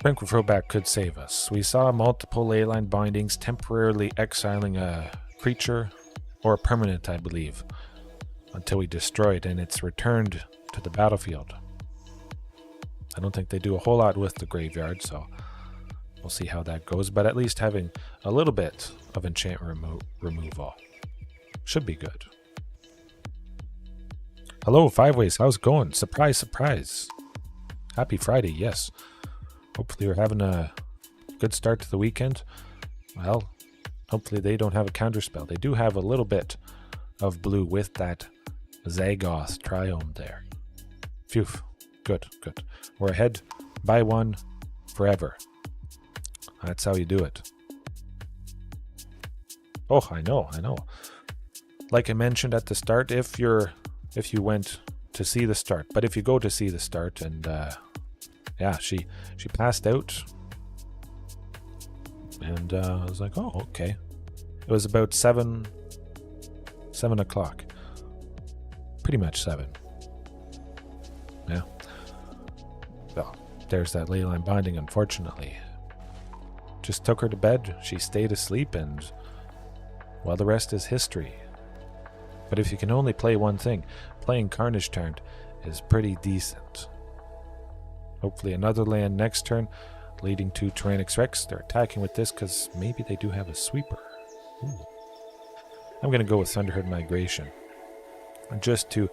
Tranquil Throwback could save us. We saw multiple Leyline Bindings temporarily exiling a creature or a permanent, I believe. until we destroy it and it's returned to the battlefield. I don't think they do a whole lot with the graveyard, so we'll see how that goes. But at least having a little bit of enchantment removal should be good. Hello, Five Ways. How's it going? Surprise, surprise. Happy Friday, yes. Hopefully you're having a good start to the weekend. Well, hopefully they don't have a counterspell. They do have a little bit of blue with that Zagoth Triome there. Phew. Good, good. We're ahead by one forever. That's how you do it. Oh, I know. Like I mentioned at the start, if you went to see the start, but if you go to see the start and yeah, she passed out, and I was like, oh, okay. It was about 7 o'clock, pretty much 7. Yeah. Well, there's that ley line binding, unfortunately. Just took her to bed, she stayed asleep, and well, the rest is history. But if you can only play one thing, playing Carnage Tyrant is pretty decent. Hopefully another land next turn, leading to Tyrranax Rex. They're attacking with this because maybe they do have a sweeper. Ooh. I'm going to go with Thunderherd Migration, just to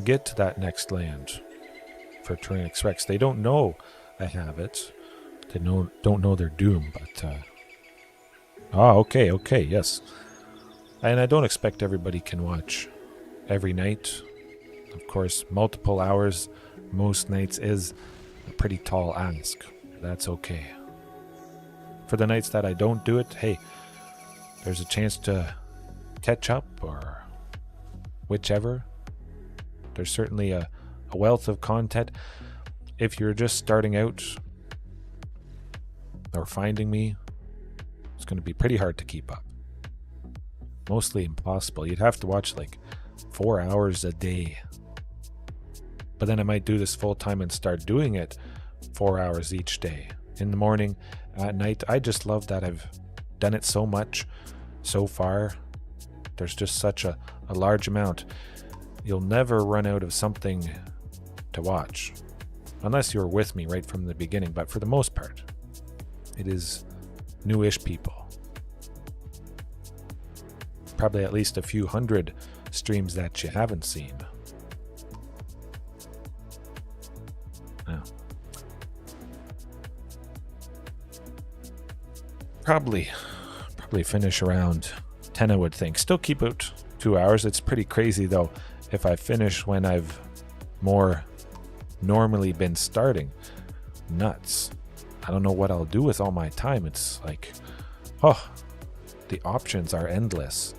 get to that next land for Tyrranax Rex. They don't know I have it. They don't know their doom, but okay, yes. And I don't expect everybody can watch every night. Of course, multiple hours most nights is a pretty tall ask. That's okay. For the nights that I don't do it, hey, there's a chance to catch up or whichever. There's certainly a wealth of content. If you're just starting out or finding me, it's going to be pretty hard to keep up. Mostly impossible. You'd have to watch like 4 hours a day. But then I might do this full time and start doing it 4 hours each day. In the morning, at night. I just love that I've done it so much so far. There's just such a large amount. You'll never run out of something to watch. Unless you're with me right from the beginning. But for the most part, it is newish people. Probably at least a few hundred streams that you haven't seen. Yeah. Probably finish around 10, I would think. Still keep it 2 hours. It's pretty crazy though if I finish when I've more normally been starting. Nuts. I don't know what I'll do with all my time. It's like, oh, the options are endless.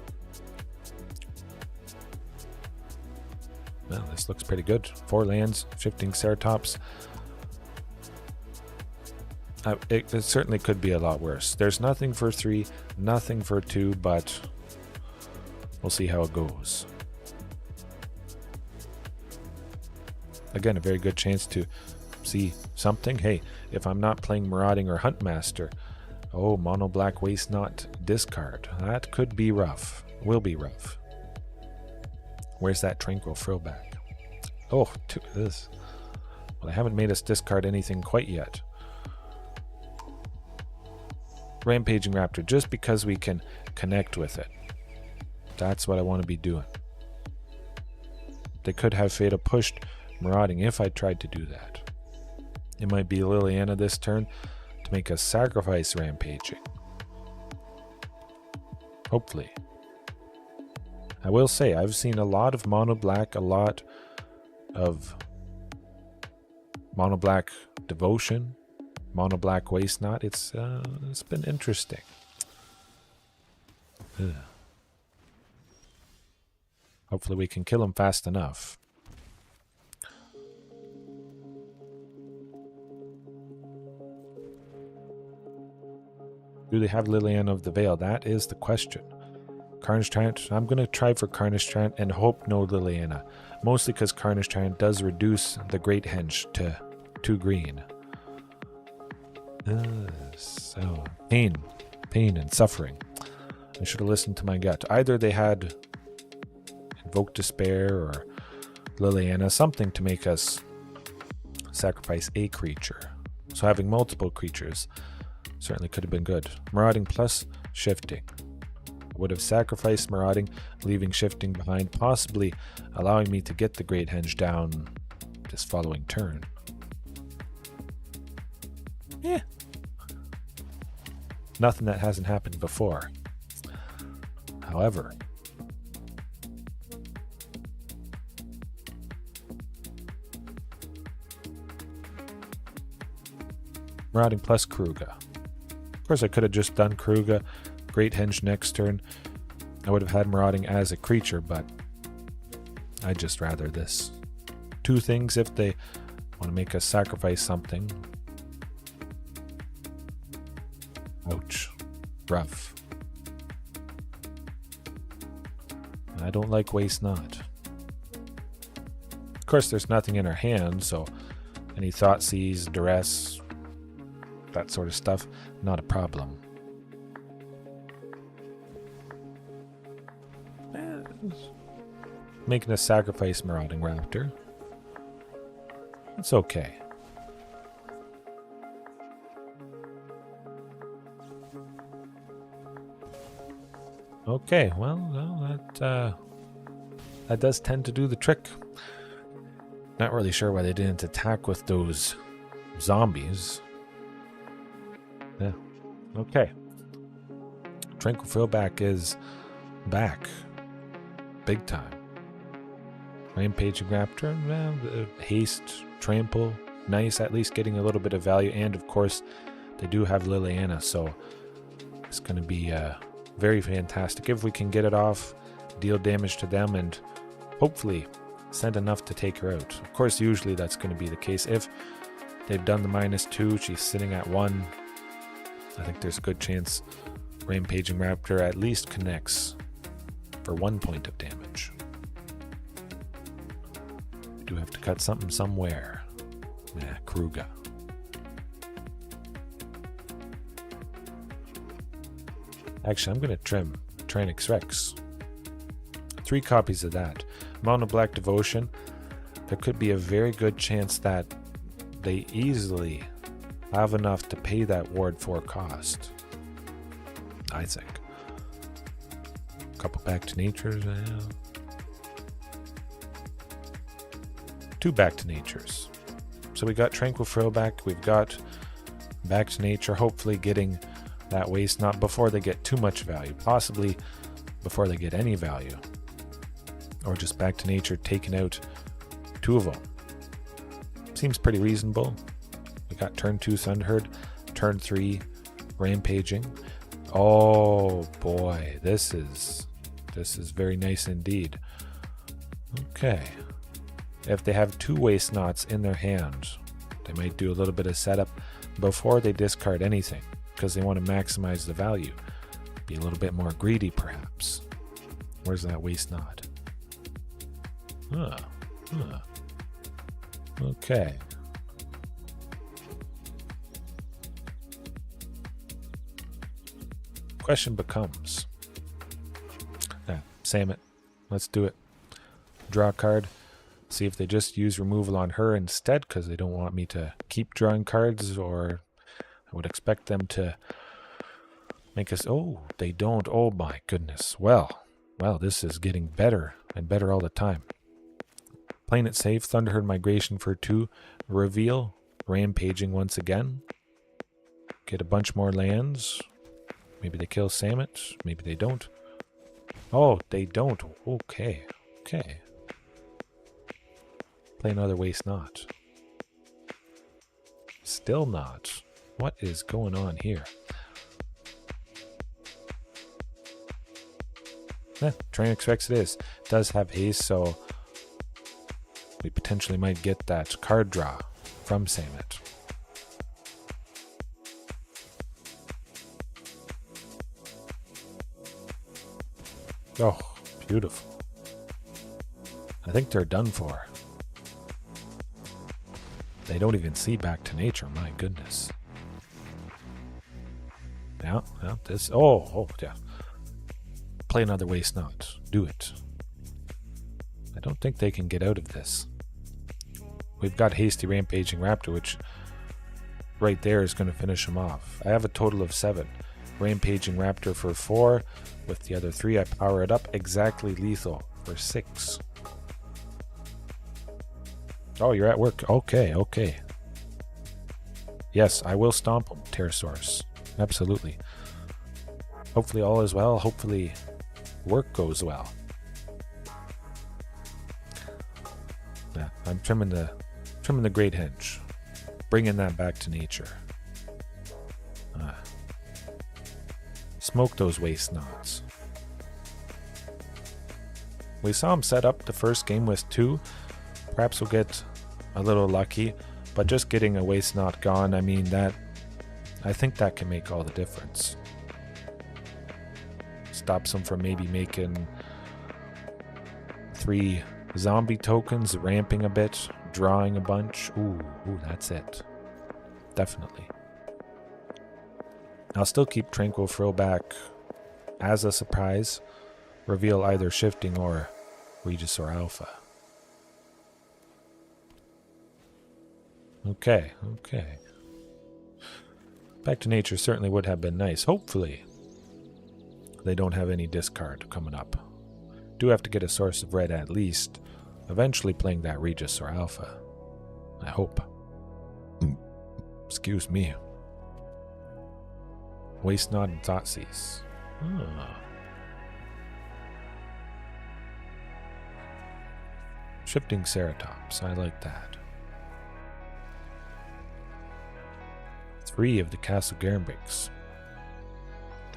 Well, this looks pretty good. 4 lands, Shifting Ceratops. It certainly could be a lot worse. There's nothing for 3, nothing for 2, but we'll see how it goes. Again, a very good chance to see something. Hey, if I'm not playing Marauding or Huntmaster, oh, mono black waste not discard. That could be rough. Will be rough. Where's that Tranquil Throwback? Oh, this. Well, they haven't made us discard anything quite yet. Rampaging Raptor, just because we can connect with it. That's what I want to be doing. They could have Fata pushed Marauding if I tried to do that. It might be Liliana this turn to make us sacrifice Rampaging. Hopefully. I will say, I've seen a lot of mono black, a lot of mono black devotion, mono black waste not. It's been interesting. Ugh. Hopefully we can kill him fast enough. Do they have Liliana of the Veil? That is the question. Carnage Tyrant, I'm going to try for Carnage Tyrant and hope no Liliana. Mostly because Carnage Tyrant does reduce the Great Henge to 2 green. So, pain and suffering. I should have listened to my gut. Either they had Invoke Despair or Liliana, something to make us sacrifice a creature. So having multiple creatures certainly could have been good. Marauding plus Shifting. Would have sacrificed Marauding, leaving Shifting behind, possibly allowing me to get the Great Henge down this following turn. Yeah. Nothing that hasn't happened before. However, Marauding plus Kruga. Of course, I could have just done Kruga, Great Henge next turn. I would have had Marauding as a creature, but I'd just rather this. Two things if they want to make us sacrifice something. Ouch. Rough. I don't like Waste Not. Of course, there's nothing in our hand, so any Thoughtseize, Duress, that sort of stuff, not a problem. Making a sacrifice Marauding Raptor. It's okay. Okay, well, that does tend to do the trick. Not really sure why they didn't attack with those zombies. Yeah. Okay. Tranquil Throwback is back. Big time. Rampaging Raptor, well, haste, trample, nice, at least getting a little bit of value, and of course they do have Liliana, so it's going to be very fantastic if we can get it off, deal damage to them, and hopefully send enough to take her out. Of course, usually that's going to be the case. If they've done the -2, she's sitting at 1, I think there's a good chance Rampaging Raptor at least connects for 1 point of damage. Do have to cut something somewhere. Yeah, Kruga. Actually, I'm going to trim Tyrranax Rex. 3 copies of that. Mono Black Devotion. There could be a very good chance that they easily have enough to pay that Ward 4 cost. I think. A couple Back to Natures. 2 Back to Natures. So we got Tranquil Throwback, we've got Back to Nature, hopefully getting that Waste Not before they get too much value, possibly before they get any value. Or just Back to Nature taking out 2 of them. Seems pretty reasonable. We got turn 2 Thunderherd, turn 3 Rampaging. Oh boy, this is very nice indeed. Okay. If they have 2 Waste Knots in their hand, they might do a little bit of setup before they discard anything, because they want to maximize the value. Be a little bit more greedy, perhaps. Where's that Waste Knot? Okay. Question becomes, Samut, let's do it. Draw a card. See if they just use removal on her instead, because they don't want me to keep drawing cards, or I would expect them to make us... Oh, they don't. Oh my goodness. Well, this is getting better and better all the time. Playing it safe, Thunderherd Migration for 2. Reveal, Rampaging once again. Get a bunch more lands. Maybe they kill Samut. Maybe they don't. Oh, they don't. Okay. Play another Waste Not. Still not. What is going on here? Tyrranax Rex it is. It does have haste, so we potentially might get that card draw from Samut. Oh, beautiful. I think they're done for. They don't even see Back to Nature, my goodness. Now, this... Oh, yeah. Play another Waste Not. Do it. I don't think they can get out of this. We've got Hasty Rampaging Raptor, which right there is going to finish him off. I have a total of 7. Rampaging Raptor for 4. With the other 3, I power it up. Exactly lethal for 6. Oh, you're at work. Okay, okay. Yes, I will stomp him, Pterosaurus. Absolutely. Hopefully all is well. Hopefully work goes well. Yeah, I'm trimming the Great Henge. Bringing that back to nature. Smoke those waste knots. We saw him set up the first game with 2. Perhaps we'll get a little lucky, but just getting a waste knot gone, I mean, I think that can make all the difference. Stops him from maybe making 3 zombie tokens, ramping a bit, drawing a bunch. Ooh, that's it. Definitely. I'll still keep Tranquil Frill back as a surprise. Reveal either Shifting or Regisaur Alpha. Okay, okay. Back to nature certainly would have been nice. Hopefully they don't have any discard coming up. Do have to get a source of red at least. Eventually playing that Regisaur Alpha. I hope. Excuse me. Waste Knot and Thoughtseize. Shifting Ceratops. I like that. 3 of the Castle Gearhulks.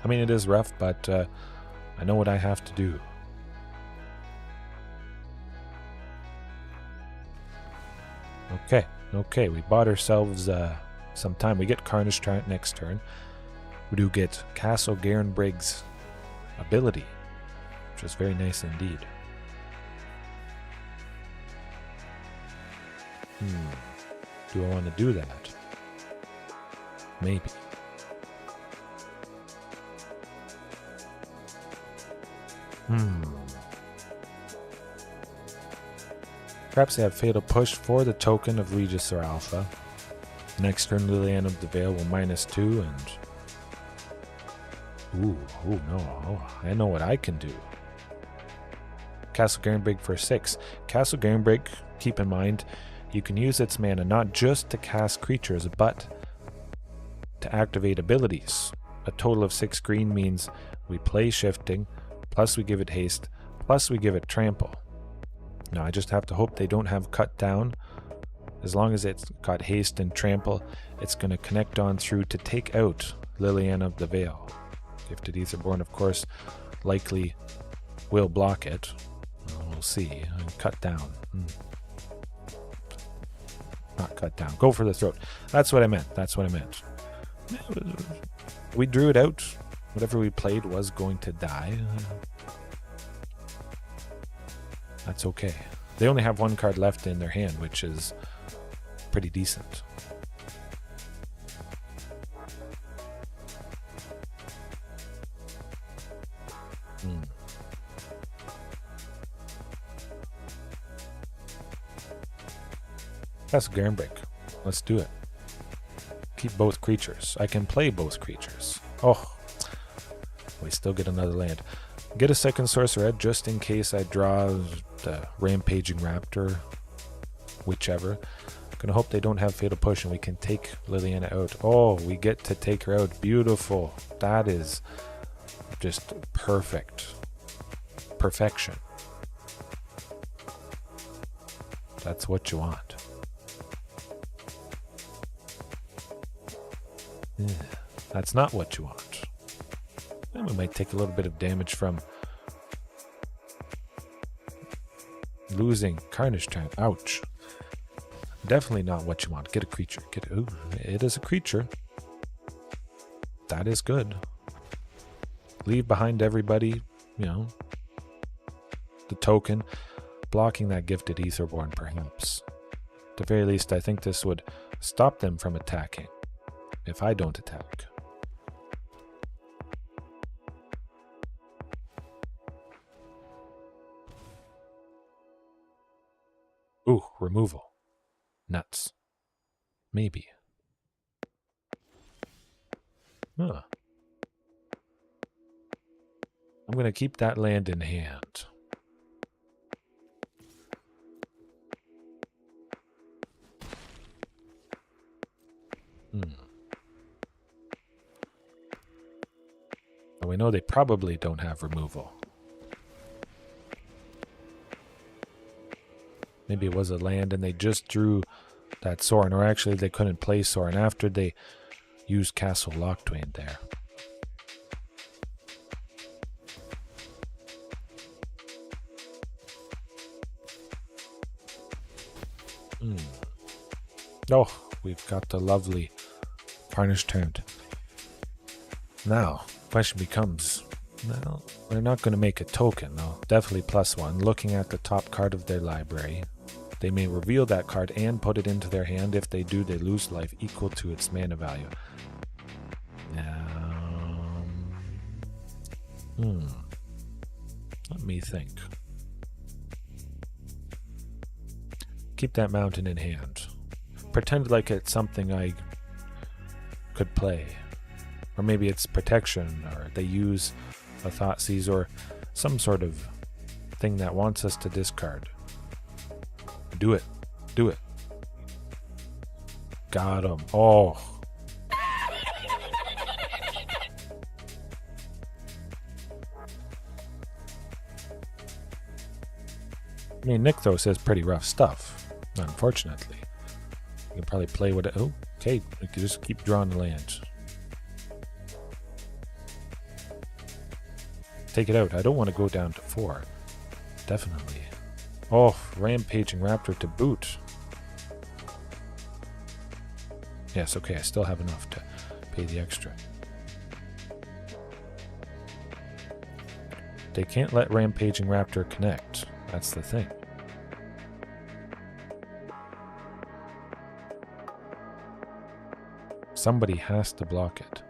I mean, it is rough, but I know what I have to do. Okay, we bought ourselves some time. We get Carnage Tyrant next turn. We do get Castle Gearhulk's ability, which is very nice indeed. Do I want to do that? Maybe. Perhaps they have Fatal Push for the token of Regisaur Alpha. Next turn, Liliana of the Veil will -2 and... Ooh, no. I know what I can do. Castle Gearhulk for 6. Castle Gearhulk, keep in mind, you can use its mana not just to cast creatures, but to activate abilities. A total of 6 green means we play Shifting, plus we give it Haste, plus we give it Trample. Now I just have to hope they don't have Cut Down. As long as it's got Haste and Trample, it's going to connect on through to take out Liliana of the Veil. Gifted Aetherborn, of course, likely will block it. We'll see. Cut Down. Not Cut Down. Go for the throat. That's what I meant. We drew it out. Whatever we played was going to die. That's okay. They only have 1 card left in their hand, which is pretty decent. That's Gearhulk. Let's do it. Keep both creatures. I can play both creatures. Oh, we still get another land. Get a second source red just in case I draw the Rampaging Raptor, whichever. Gonna hope they don't have Fatal Push and we can take Liliana out. Oh, we get to take her out. Beautiful. That is just perfect. Perfection. That's what you want. That's not what you want. And we might take a little bit of damage from losing Carnage Tyrant. Ouch. Definitely not what you want. Get a creature. Ooh, it is a creature. That is good. Leave behind everybody, the token. Blocking that Gifted Aetherborn, perhaps. At the very least, I think this would stop them from attacking. If I don't attack. Ooh, removal. Nuts. Maybe. Huh. I'm going to keep that land in hand. And we know they probably don't have removal. Maybe it was a land and they just drew that Sorin, or actually they couldn't play Sorin after they used Castle Lochtwain there. Oh, we've got the lovely Carnage Tyrant. Now, question becomes, well, they're not going to make a token, though. Definitely +1. Looking at the top card of their library, they may reveal that card and put it into their hand. If they do, they lose life equal to its mana value. Let me think. Keep that mountain in hand. Pretend like it's something I could play. Or maybe it's protection, or they use a Thoughtseize, or some sort of thing that wants us to discard. Do it. Do it. Got him. Oh. I mean, Nykthos is pretty rough stuff, unfortunately. You can probably play with it. Oh, okay. We can just keep drawing the lands. Take it out. I don't want to go down to 4. Definitely. Oh, Rampaging Raptor to boot. Yes, okay. I still have enough to pay the extra. They can't let Rampaging Raptor connect. That's the thing. Somebody has to block it.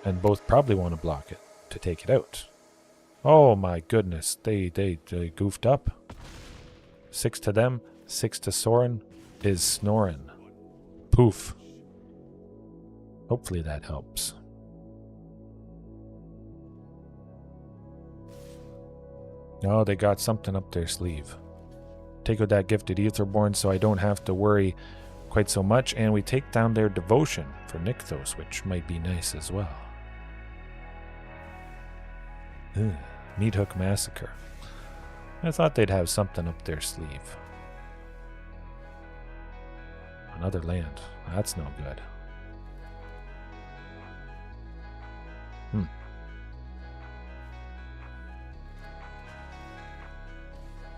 And both probably want to block it to take it out. Oh my goodness, they goofed up. 6 to them, 6 to Sorin is snoring. Poof. Hopefully that helps. No, they got something up their sleeve. Take out that gifted Aetherborn so I don't have to worry quite so much, and we take down their devotion for Nykthos, which might be nice as well. Meathook Massacre. I thought they'd have something up their sleeve. Another land. That's no good.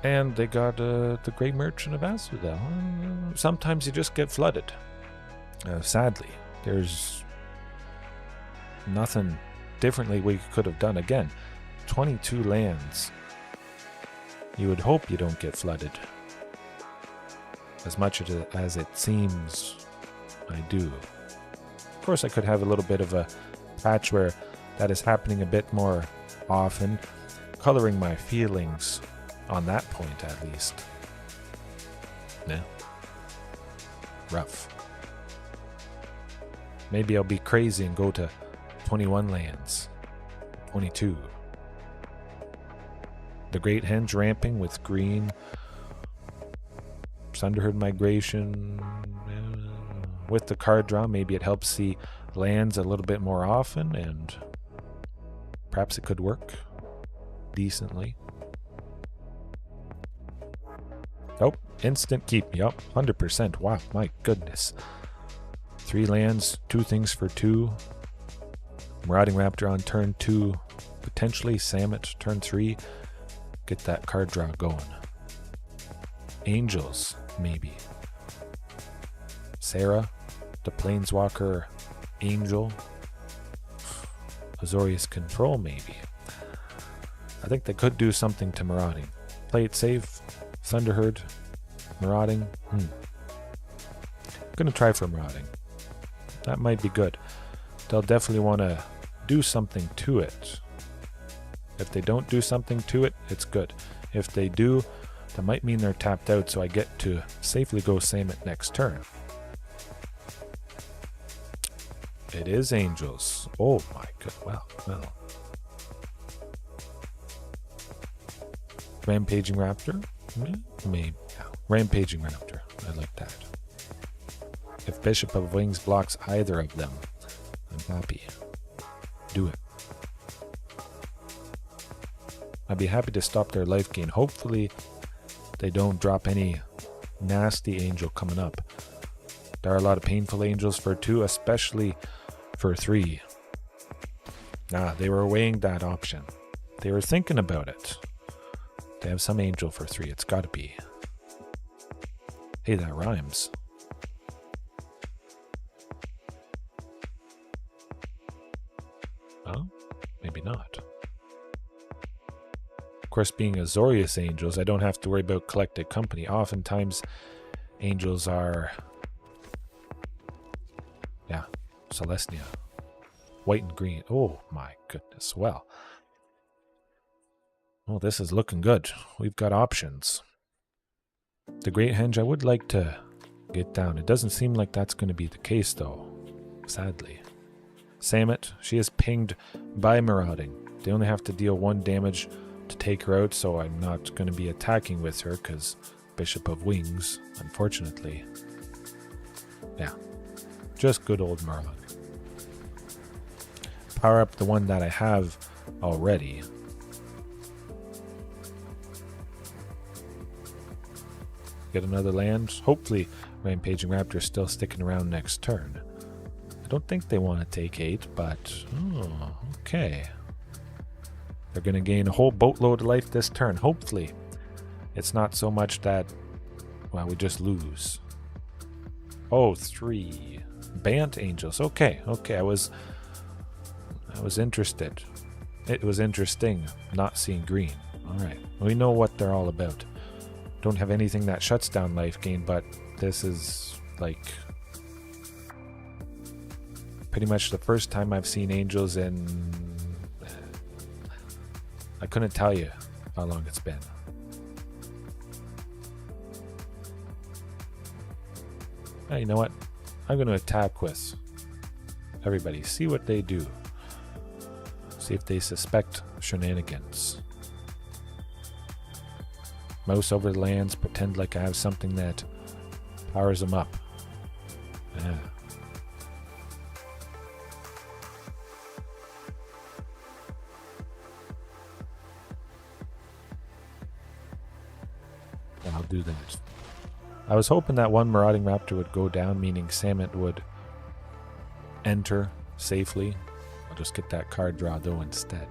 And they got the Great Merchant of Asphodel. Sometimes you just get flooded. Sadly, there's nothing differently we could have done. Again, 22 lands. You would hope you don't get flooded. As much as it seems I do. Of course, I could have a little bit of a patch where that is happening a bit more often, coloring my feelings on that point at least. No. Rough. Maybe I'll be crazy and go to 21 lands. 22. The Great Henge ramping with green. Thunderherd Migration. With the card draw, maybe it helps see lands a little bit more often, and perhaps it could work decently. Oh, instant keep me up. 100%. Wow, my goodness. 3 lands, 2 things for 2. Marauding Raptor on turn 2. Potentially Samut turn 3. Get that card draw going. Angels, maybe. Sarah, the Planeswalker Angel. Azorius Control, maybe. I think they could do something to Marauding. Play it safe. Thunderherd, Marauding. Gonna try for Marauding. That might be good. They'll definitely want to do something to it. If they don't do something to it, it's good. If they do, that might mean they're tapped out, so I get to safely go Samut next turn. It is Angels. Oh my god, well. Rampaging Raptor? Maybe. Yeah. Rampaging Raptor. I like that. If Bishop of Wings blocks either of them, I'm happy. Do it. I'd be happy to stop their life gain. Hopefully they don't drop any nasty angel coming up. There are a lot of painful angels for 2, especially for 3. They were weighing that option. They were thinking about it. They have some angel for 3. It's got to be. Hey, that rhymes. Oh, maybe not. Of course, being Azorius Angels, I don't have to worry about collected company. Oftentimes, angels are... yeah, Celestia. White and green. Oh my goodness. Well, this is looking good. We've got options. The Great Henge, I would like to get down. It doesn't seem like that's going to be the case, though. Sadly. Samut, she is pinged by Marauding. They only have to deal 1 damage to take her out, so I'm not going to be attacking with her, because Bishop of Wings, unfortunately. Yeah. Just good old Marauding. Power up the one that I have already. Get another land. Hopefully Rampaging Raptor is still sticking around next turn. I don't think they want to take 8, but... oh, okay. They're going to gain a whole boatload of life this turn. Hopefully it's not so much that, well, we just lose. Oh, 3. Bant Angels. Okay. I was interested. It was interesting not seeing green. Alright. We know what they're all about. Don't have anything that shuts down life gain, but this is like pretty much the first time I've seen angels in... I couldn't tell you how long it's been. You know what? I'm going to attack with everybody. See what they do. See if they suspect shenanigans. Mouse over the lands, pretend like I have something that powers them up. Yeah. I'll do that. I was hoping that one Marauding Raptor would go down, meaning Samut would enter safely. I'll just get that card draw though instead.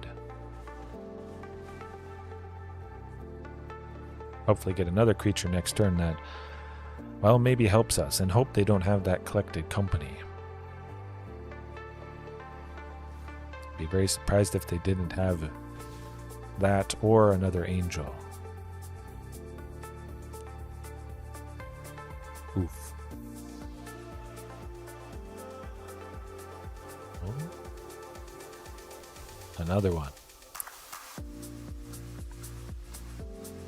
Hopefully get another creature next turn that, well, maybe helps us, and hope they don't have that collected company. Be very surprised if they didn't have that or another angel. Oof. Oh. Another one.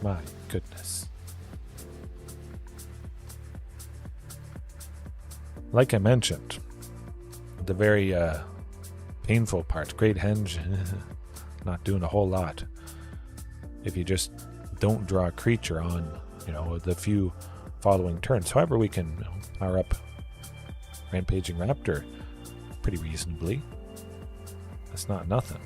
My goodness. Like I mentioned, the very painful part, Great Henge, not doing a whole lot. If you just don't draw a creature on, the few following turns. However, we can power up Rampaging Raptor pretty reasonably. That's not nothing.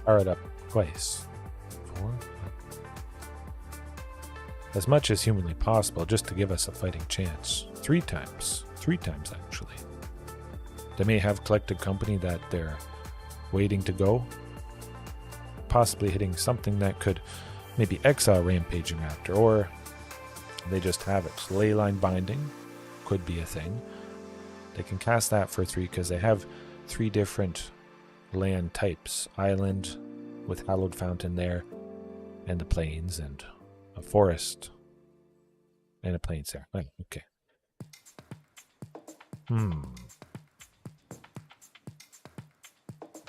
Power it up twice. 4. As much as humanly possible, just to give us a fighting chance. 3 times. 3 times, actually. They may have collected company that they're waiting to go. Possibly hitting something that could maybe exile Rampaging Raptor, or they just have it. Leyline Binding could be a thing. They can cast that for 3 because they have 3 different land types. Island with Hallowed Fountain there. and the plains and a forest and a plains there. Oh, okay.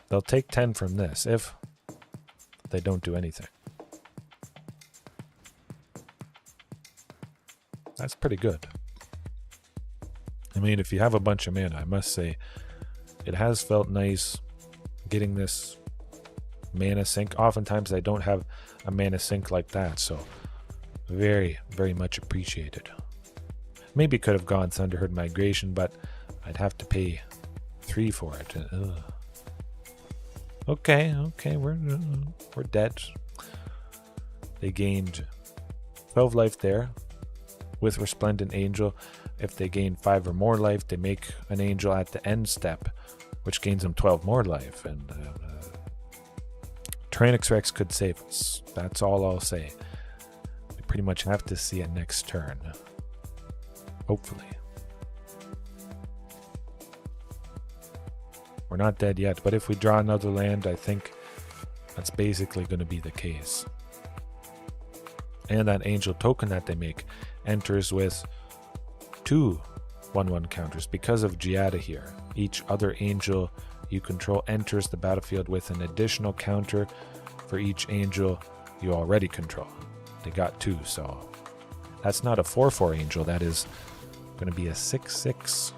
They'll take 10 from this if they don't do anything. That's pretty good. I mean, if you have a bunch of mana, I must say, it has felt nice getting this mana sink. Oftentimes I don't have a mana sink like that, so very, very much appreciated. Maybe could have gone Thunderherd Migration, but I'd have to pay 3 for it. Okay, we're dead. They gained 12 life there with Resplendent Angel. If they gain 5 or more life, they make an angel at the end step, which gains them 12 more life. And Tyrranax Rex could save us. That's all I'll say. We pretty much have to see it next turn. Hopefully. We're not dead yet, but if we draw another land, I think that's basically going to be the case. And that angel token that they make enters with 2 1/1 counters because of Giada here. Each other angel you control enters the battlefield with an additional counter for each angel you already control. They got 2, so that's not a 4/4 angel. That is going to be a 6/6.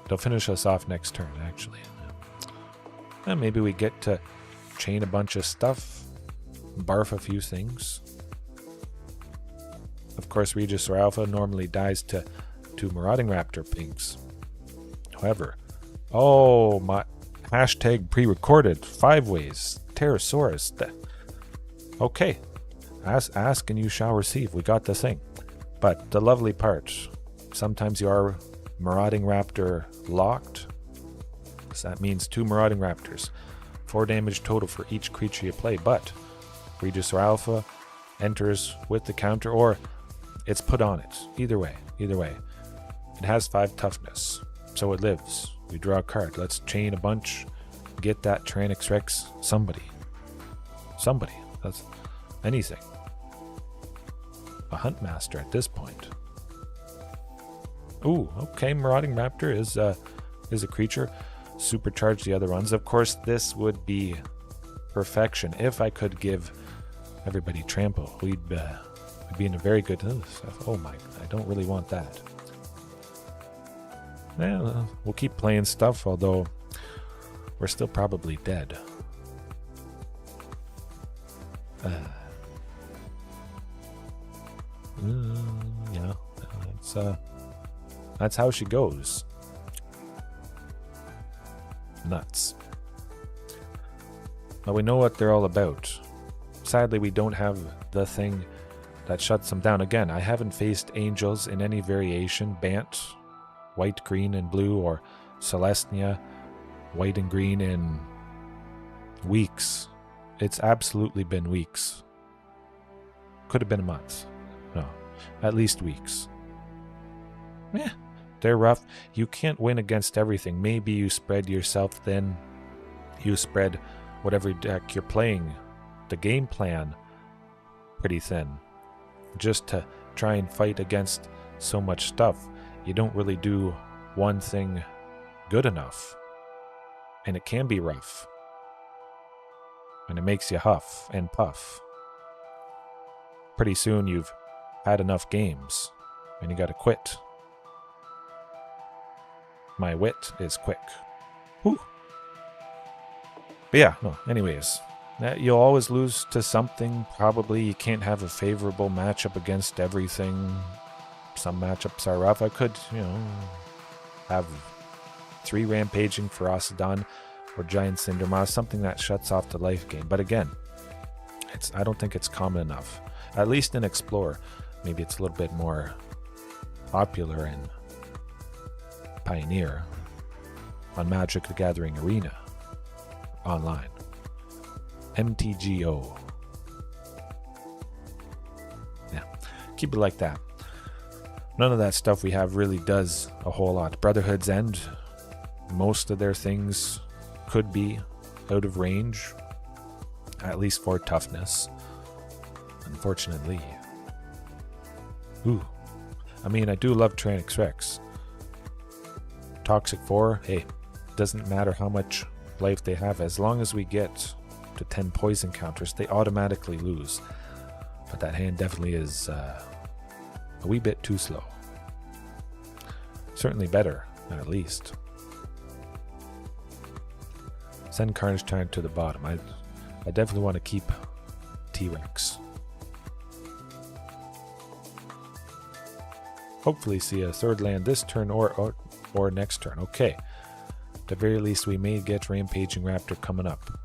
They'll finish us off next turn, actually. And maybe we get to chain a bunch of stuff, barf a few things. Of course, Regisaur Alpha normally dies to 2 Marauding Raptor pinks. However, oh my, hashtag pre-recorded, 5 ways, Pterosaurus. Okay, ask and you shall receive. We got the thing. But the lovely part, sometimes you are Marauding Raptor locked. So that means 2 Marauding Raptors. 4 damage total for each creature you play. But Regisaur Alpha enters with the counter, or it's put on it. Either way. It has 5 toughness, so it lives. We draw a card. Let's chain a bunch. Get that Tyrranax Rex. Somebody. That's anything. A Huntmaster at this point. Ooh, okay. Marauding Raptor is a creature. Supercharge the other ones. Of course, this would be perfection if I could give everybody trample. We'd be in a very good stuff. Oh my, I don't really want that. Yeah, we'll keep playing stuff, although we're still probably dead. Yeah, that's how she goes. Nuts. But we know what they're all about. Sadly, we don't have the thing that shuts them down. Again, I haven't faced angels in any variation. Bant, white, green, and blue, or Celestia, white and green, in weeks. It's absolutely been weeks. Could have been a month. No, at least weeks. Yeah, they're rough. You can't win against everything. Maybe you spread yourself thin. You spread whatever deck you're playing, the game plan, pretty thin. Just to try and fight against so much stuff. You don't really do one thing good enough. And it can be rough. And it makes you huff and puff. Pretty soon you've had enough games. And you gotta quit. My wit is quick. Whew. But yeah, no, anyways. You'll always lose to something, probably. You can't have a favorable matchup against everything. Some matchups are rough. I could, have 3 Rampaging Ferocidon or Giant Cindermoss, something that shuts off the life gain. But again, I don't think it's common enough. At least in Explorer. Maybe it's a little bit more popular in Pioneer. On Magic the Gathering Arena. Online. MTGO. Yeah, keep it like that. None of that stuff we have really does a whole lot. Brotherhood's End, most of their things could be out of range, at least for toughness. unfortunately. Ooh. I mean, I do love Tyrranax Rex. Toxic 4, hey, doesn't matter how much life they have. As long as we get to 10 poison counters, they automatically lose. But that hand definitely is a wee bit too slow. Certainly better, at least. Send Carnage Tyrant to the bottom. I definitely want to keep T-Rex. Hopefully see a third land this turn or next turn. Okay. At the very least, we may get Rampaging Raptor coming up.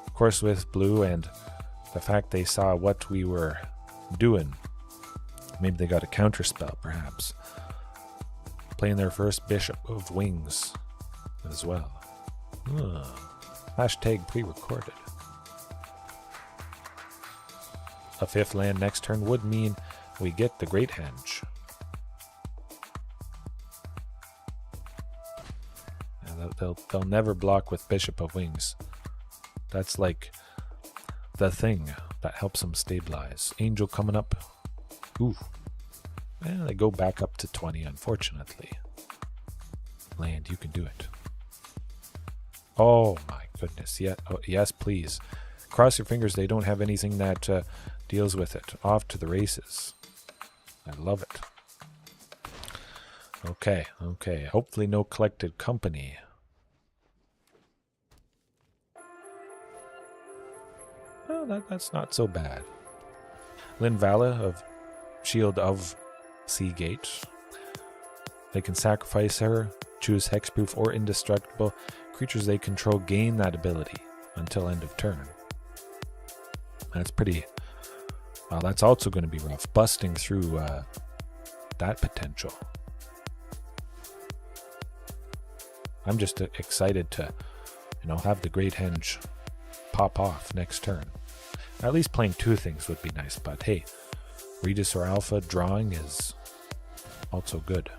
Of course, with blue and the fact they saw what we were doing, maybe they got a counter spell, perhaps. Playing their first Bishop of Wings as well. Hashtag pre-recorded. A fifth land next turn would mean we get the Great Henge. They'll never block with Bishop of Wings. That's like the thing that helps them stabilize. Angel coming up. Ooh. Yeah, they go back up to 20, unfortunately. Land, you can do it. Oh my goodness. Yeah, oh, yes, please. Cross your fingers they don't have anything that deals with it. Off to the races. I love it. Okay. Hopefully no collected company. Oh, that's not so bad. Linvala of Shield of Seagate. They can sacrifice her, choose hexproof or indestructible. Creatures they control gain that ability until end of turn. That's pretty... Well, that's also going to be rough. Busting through that potential. I'm just excited to, have the Great Henge pop off next turn. At least playing two things would be nice, but hey, Regisaur Alpha drawing is also good.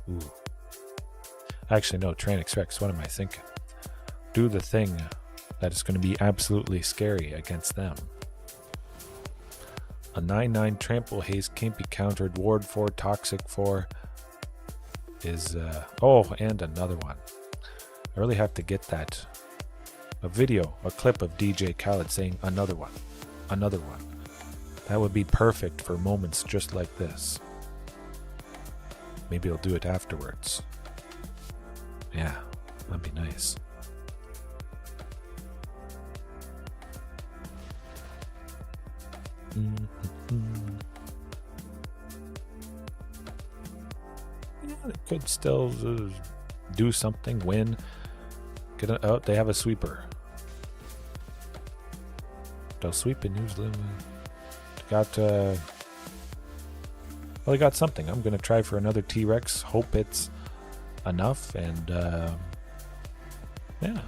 Ooh. Actually, no, Tyrranax Rex, what am I thinking? Do the thing that is going to be absolutely scary against them. A 9/9 Trample Haste can't be countered. Ward 4, Toxic 4 is... and another one. I really have to get that. A clip of DJ Khaled saying another one. That would be perfect for moments just like this. Maybe I'll do it afterwards. Yeah, that'd be nice. Yeah, they could still do something, win. They have a sweeper. They'll sweep and usually they got something. I'm gonna try for another T-Rex. Hope it's enough, and yeah,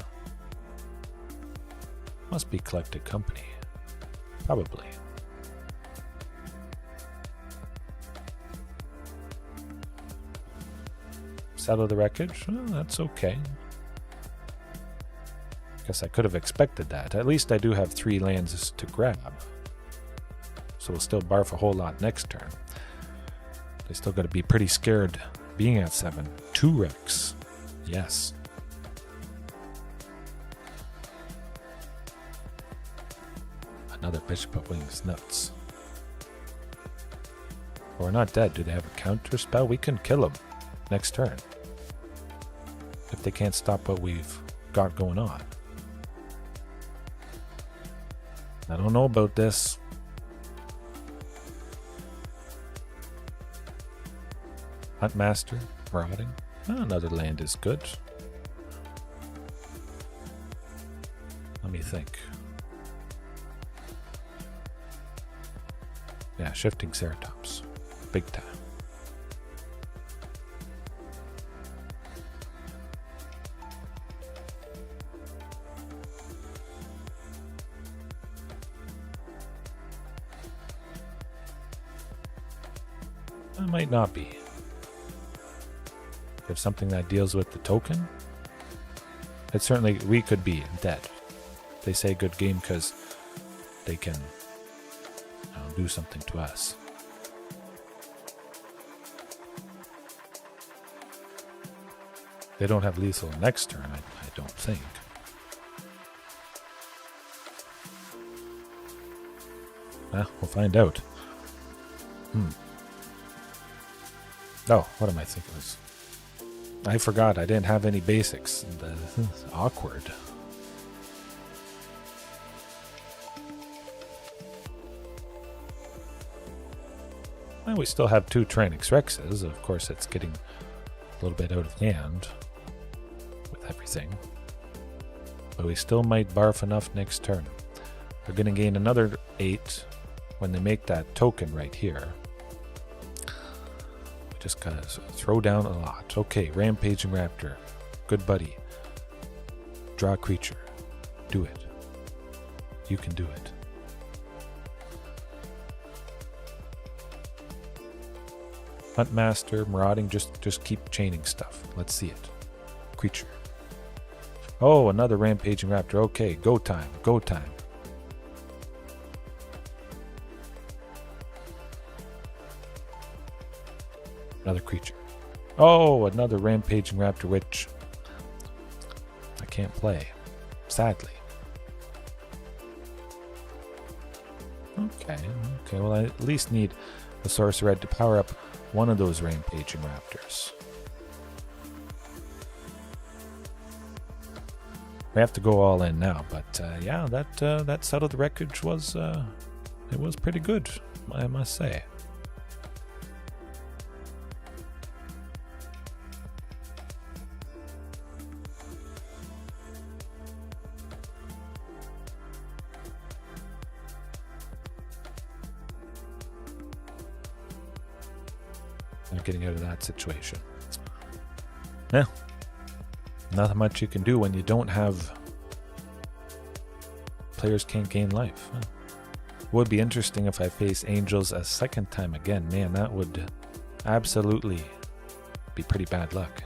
must be collected company, probably. Settle the wreckage. Well, that's okay. Guess I could have expected that. At least I do have 3 lands to grab. So we'll still barf a whole lot next turn. They still got to be pretty scared being at 7. 2 Rex. Yes. Another Bishop of Wings. Nuts. Well, we're not dead. Do they have a counter spell? We can kill them next turn. If they can't stop what we've got going on. I don't know about this. Huntmaster, Marauding. Another land is good. Let me think. Yeah, Shifting Ceratops. Big time. It might not be. If something that deals with the token, it certainly, we could be dead. They say good game because they can do something to us. They don't have lethal next turn, I don't think. We'll find out. Oh, what am I thinking? I forgot I didn't have any basics. Awkward. Well, we still have 2 Tyrranax Rexes. Of course, it's getting a little bit out of hand with everything. But we still might barf enough next turn. They're going to gain another 8 when they make that token right here. We just gotta throw down a lot. Okay, Rampaging Raptor. Good buddy. Draw a creature. Do it. You can do it. Huntmaster, Marauding, just keep chaining stuff. Let's see it. Creature. Oh, another Rampaging Raptor. Okay, go time. Go time. Another creature. Oh, another Rampaging Raptor, which I can't play. Sadly. Okay, well I at least need the Sorcerer to power up one of those Rampaging Raptors. We have to go all in now, but yeah, that settled wreckage was it was pretty good, I must say. Not getting out of that situation. Yeah. Not much you can do when you don't have players can't gain life. Would be interesting if I face Angels a second time again. Man, that would absolutely be pretty bad luck.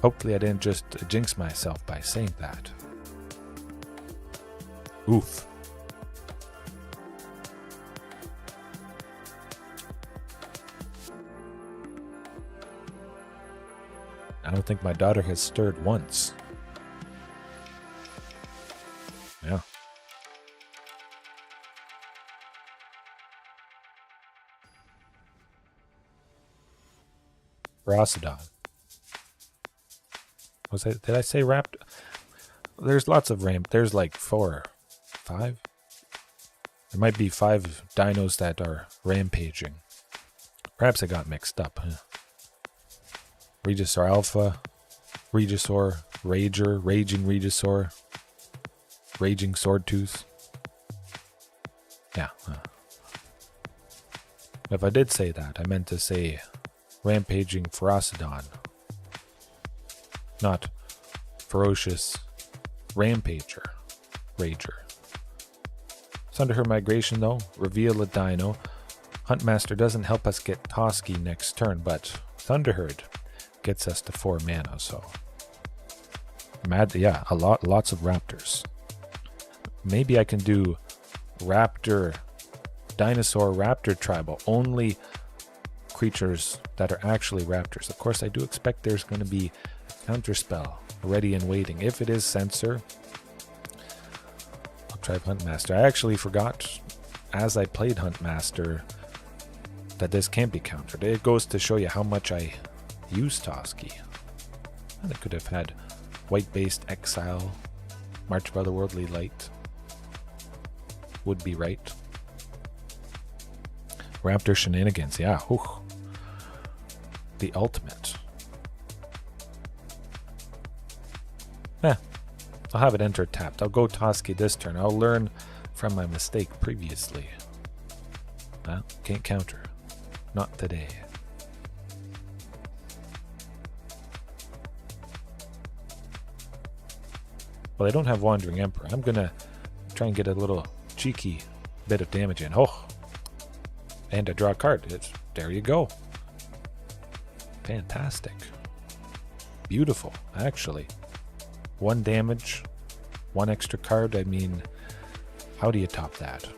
Hopefully I didn't just jinx myself by saying that. Oof. I don't think my daughter has stirred once. Yeah. Ferocidon. Did I say Raptor? There's lots of There's like 4 or 5. There might be 5 dinos that are rampaging. Perhaps I got mixed up. Regisaur Alpha, Regisaur, Rager, Raging Regisaur, Raging Swordtooth. Yeah. If I did say that, I meant to say Rampaging Ferocidon. Not Ferocious Rampager. Rager. Thunderherd Migration, though. Reveal a dino. Huntmaster doesn't help us get Toski next turn, but Thunderherd gets us to 4 mana, so yeah, lots of raptors. Maybe I can do dinosaur raptor tribal, only creatures that are actually raptors. Of course, I do expect there's going to be a counterspell ready and waiting. If it is censor, I'll try Huntmaster. I actually forgot as I played Huntmaster that this can't be countered. It goes to show you how much I use Toski. I could have had white-based Exile, March of Otherworldly Light. Would be right. Raptor Shenanigans, yeah. Whew. The ultimate. I'll have it enter tapped. I'll go Toski this turn. I'll learn from my mistake previously. Can't counter. Not today. Well, I don't have Wandering Emperor. I'm going to try and get a little cheeky bit of damage in. Oh! And I draw a card. There you go. Fantastic. Beautiful, actually. 1 damage 1 extra card. I mean, how do you top that?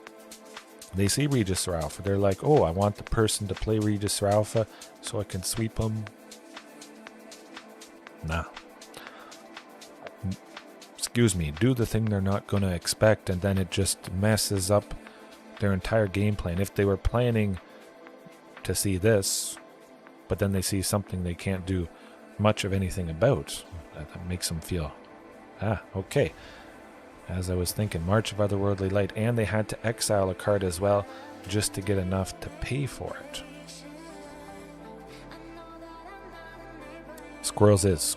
They see Regisaur Alpha. They're like, oh, I want the person to play Regisaur Alpha so I can sweep them. Nah. Excuse me, do the thing they're not going to expect, and then it just messes up their entire game plan. If they were planning to see this, but then they see something they can't do much of anything about, that makes them feel, okay. As I was thinking, March of Otherworldly Light, and they had to exile a card as well just to get enough to pay for it. Squirrels is.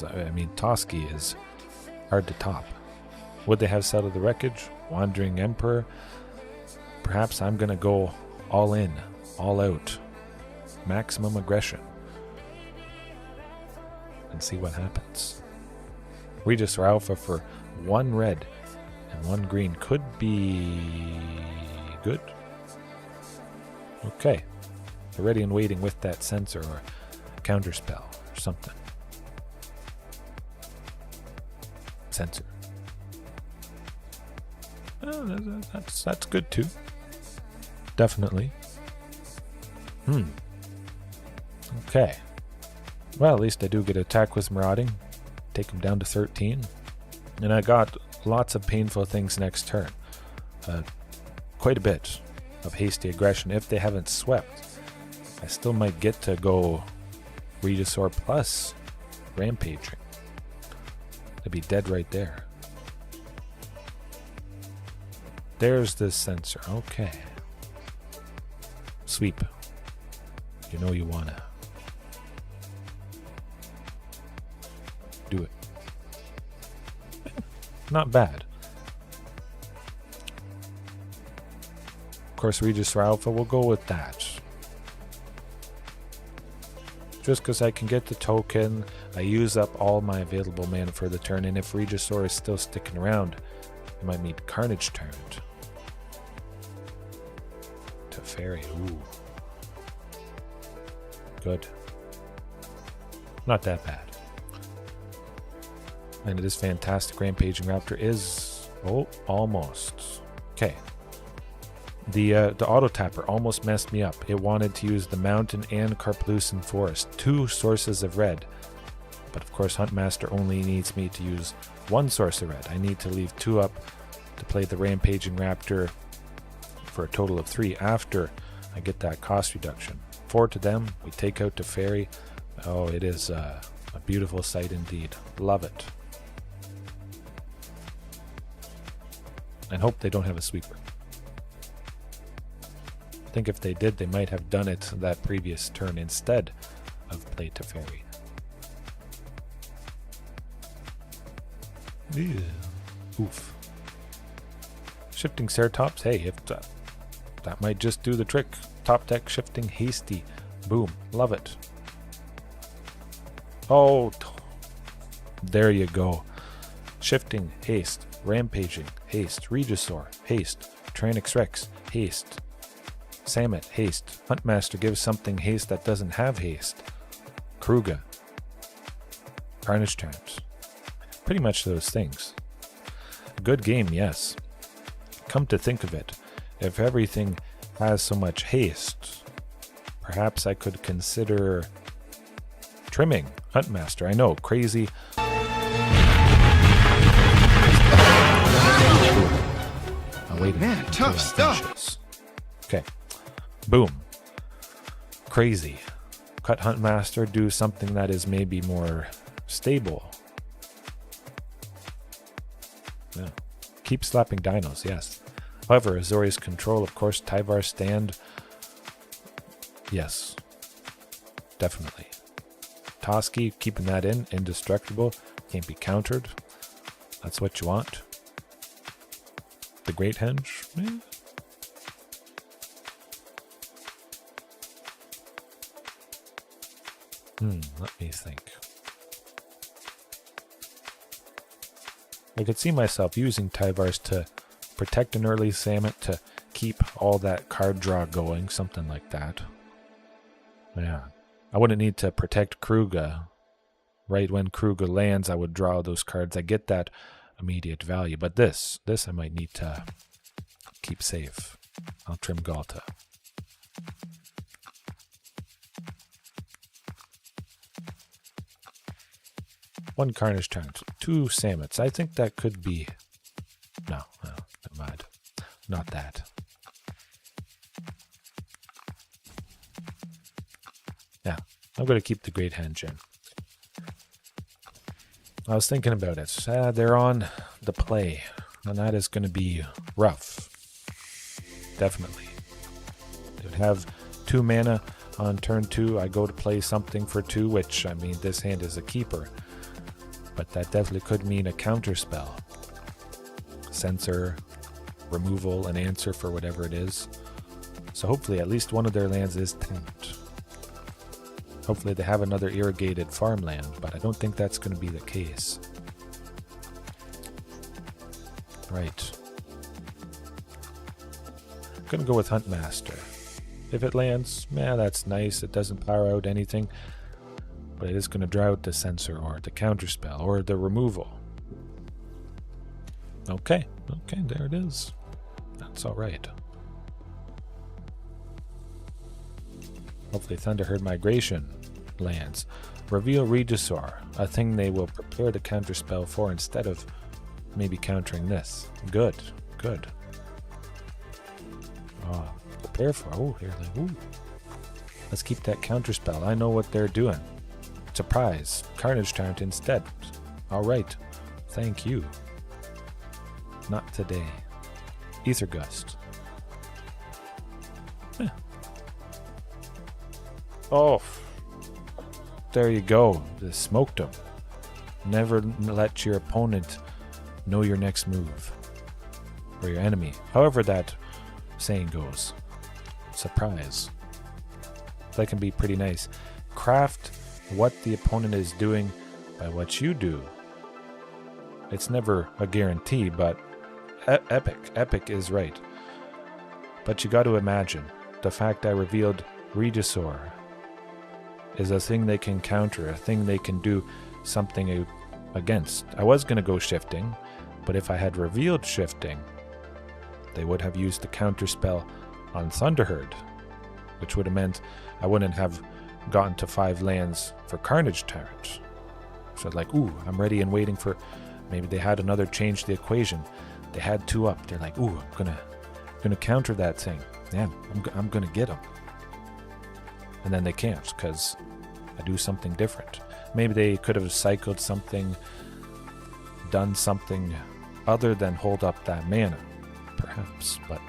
I mean, Toski is hard to top. Would they have Settled the Wreckage? Wandering Emperor? Perhaps I'm going to go all in, all out. Maximum aggression. And see what happens. Regisaur Alpha for 1 red and 1 green could be good. Okay. They're ready and waiting with that sensor or counterspell or something. Sensor. Oh, that's good too. Definitely. Okay. Well, at least I do get attack with Marauding. Take him down to 13. And I got lots of painful things next turn. Quite a bit of hasty aggression. If they haven't swept, I still might get to go Regisaur plus Rampaging. They'd be dead right there. There's this sensor. Okay. Sweep. You know you wanna. Do it. Not bad. Of course, Regisaur Alpha, we'll go with that. Just because I can get the token, I use up all my available mana for the turn, and if Regisaur is still sticking around, I might need Carnage Tyrant. Teferi, ooh. Good. Not that bad. And it is fantastic. Rampaging Raptor is... oh, almost. Okay. The auto tapper almost messed me up. It wanted to use the mountain and Carplucent Forest, 2 sources of red. But of course, Huntmaster only needs me to use 1 source of red. I need to leave 2 up to play the Rampaging Raptor for a total of 3 after I get that cost reduction. 4 to them. We take out Teferi. Oh, it is a beautiful sight indeed. Love it. And hope they don't have a sweeper. I think if they did, they might have done it that previous turn instead of play Teferi. Oof. Shifting Ceratops, hey, if that might just do the trick. Top deck Shifting Hasty. Boom. Love it. Oh, there you go. Shifting, haste, Rampaging, haste, Regisaur, haste, Tyrranax Rex, haste, Samut, haste, Huntmaster gives something haste that doesn't have haste, Kruga, Carnage Tyrant. Pretty much those things. Good game, yes. Come to think of it, if everything has so much haste, perhaps I could consider trimming Huntmaster. I know, crazy. Man, tough stuff. Okay. Boom. Crazy. Cut Huntmaster, do something that is maybe more stable. Yeah. Keep slapping dinos, yes. However, Azorius Control, of course, Tyvar stand. Yes. Definitely. Toski, keeping that in, indestructible, can't be countered. That's what you want. The Great Henge, let me think. I could see myself using Tyvars to protect an early Samut to keep all that card draw going, something like that. Yeah. I wouldn't need to protect Kruga. Right when Kruga lands, I would draw those cards. I get that immediate value. But this I might need to keep safe. I'll trim Galta. One Carnage Tyrant, 2 Samuts. I think that could be... No, never mind. Not that. Yeah, I'm going to keep the Great Henge in. I was thinking about it. They're on the play, and that is going to be rough. Definitely. They would have 2 mana on turn 2. I go to play something for 2, which, I mean, this hand is a keeper. But that definitely could mean a counter spell. Censor, removal, an answer for whatever it is. So hopefully at least one of their lands is tapped. Hopefully they have another irrigated farmland, but I don't think that's going to be the case. Right. I'm going to go with Huntmaster. If it lands, yeah, that's nice. It doesn't power out anything. But it is going to draw out the censor or the counterspell or the removal. Okay, there it is. That's alright. Hopefully Thunderherd Migration lands. Reveal Regisaur, a thing they will prepare the counterspell for instead of maybe countering this. Good. Oh, prepare for. Oh, here they. Ooh. Let's keep that counterspell. I know what they're doing. Surprise. Carnage Tyrant instead. Alright. Thank you. Not today. Ether Gust. Eh. Oh. There you go. Just smoked him. Never let your opponent know your next move. Or your enemy. However that saying goes. Surprise. That can be pretty nice. Craft what the opponent is doing by what you do. It's never a guarantee, but epic is right. But you got to imagine the fact I revealed Regisaur is a thing they can counter, a thing they can do something against. I was going to go Shifting, but if I had revealed Shifting, they would have used the counter spell on Thunderherd, which would have meant I wouldn't have gotten to 5 lands for Carnage Tyrant. So like, ooh, I'm ready and waiting for... Maybe they had another change to the equation. They had 2 up. They're like, ooh, I'm gonna counter that thing. Yeah, I'm gonna get them. And then they can't because I do something different. Maybe they could have cycled something, done something other than hold up that mana, perhaps. But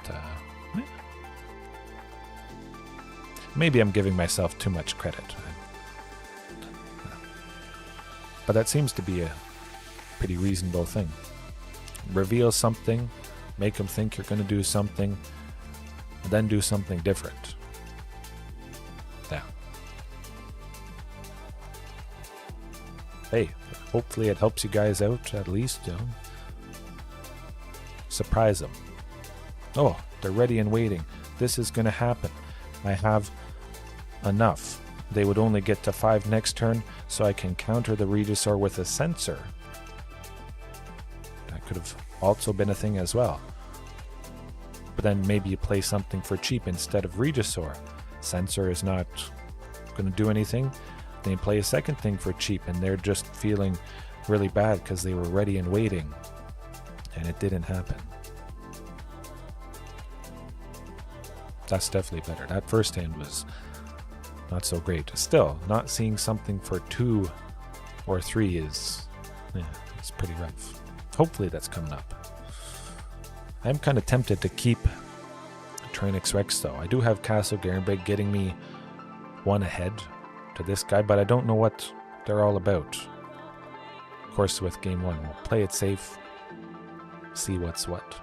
maybe I'm giving myself too much credit. But that seems to be a pretty reasonable thing. Reveal something, make them think you're going to do something, then do something different. Yeah. Hey, hopefully it helps you guys out at least. You know. Surprise them. Oh, they're ready and waiting. This is going to happen. I have enough. They would only get to 5 next turn, so I can counter the Regisaur with a Censor. That could have also been a thing as well. But then maybe you play something for cheap instead of Regisaur. Censor is not going to do anything. Then you play a second thing for cheap, and they're just feeling really bad because they were ready and waiting. And it didn't happen. That's definitely better. That first hand was not so great. Still, not seeing something for 2 or 3 is, yeah, it's pretty rough. Hopefully that's coming up. I'm kind of tempted to keep Tyrranax Rex though. I do have Castle Garenbeg getting me 1 ahead to this guy, but I don't know what they're all about. Of course, with game 1, we'll play it safe, see what's what.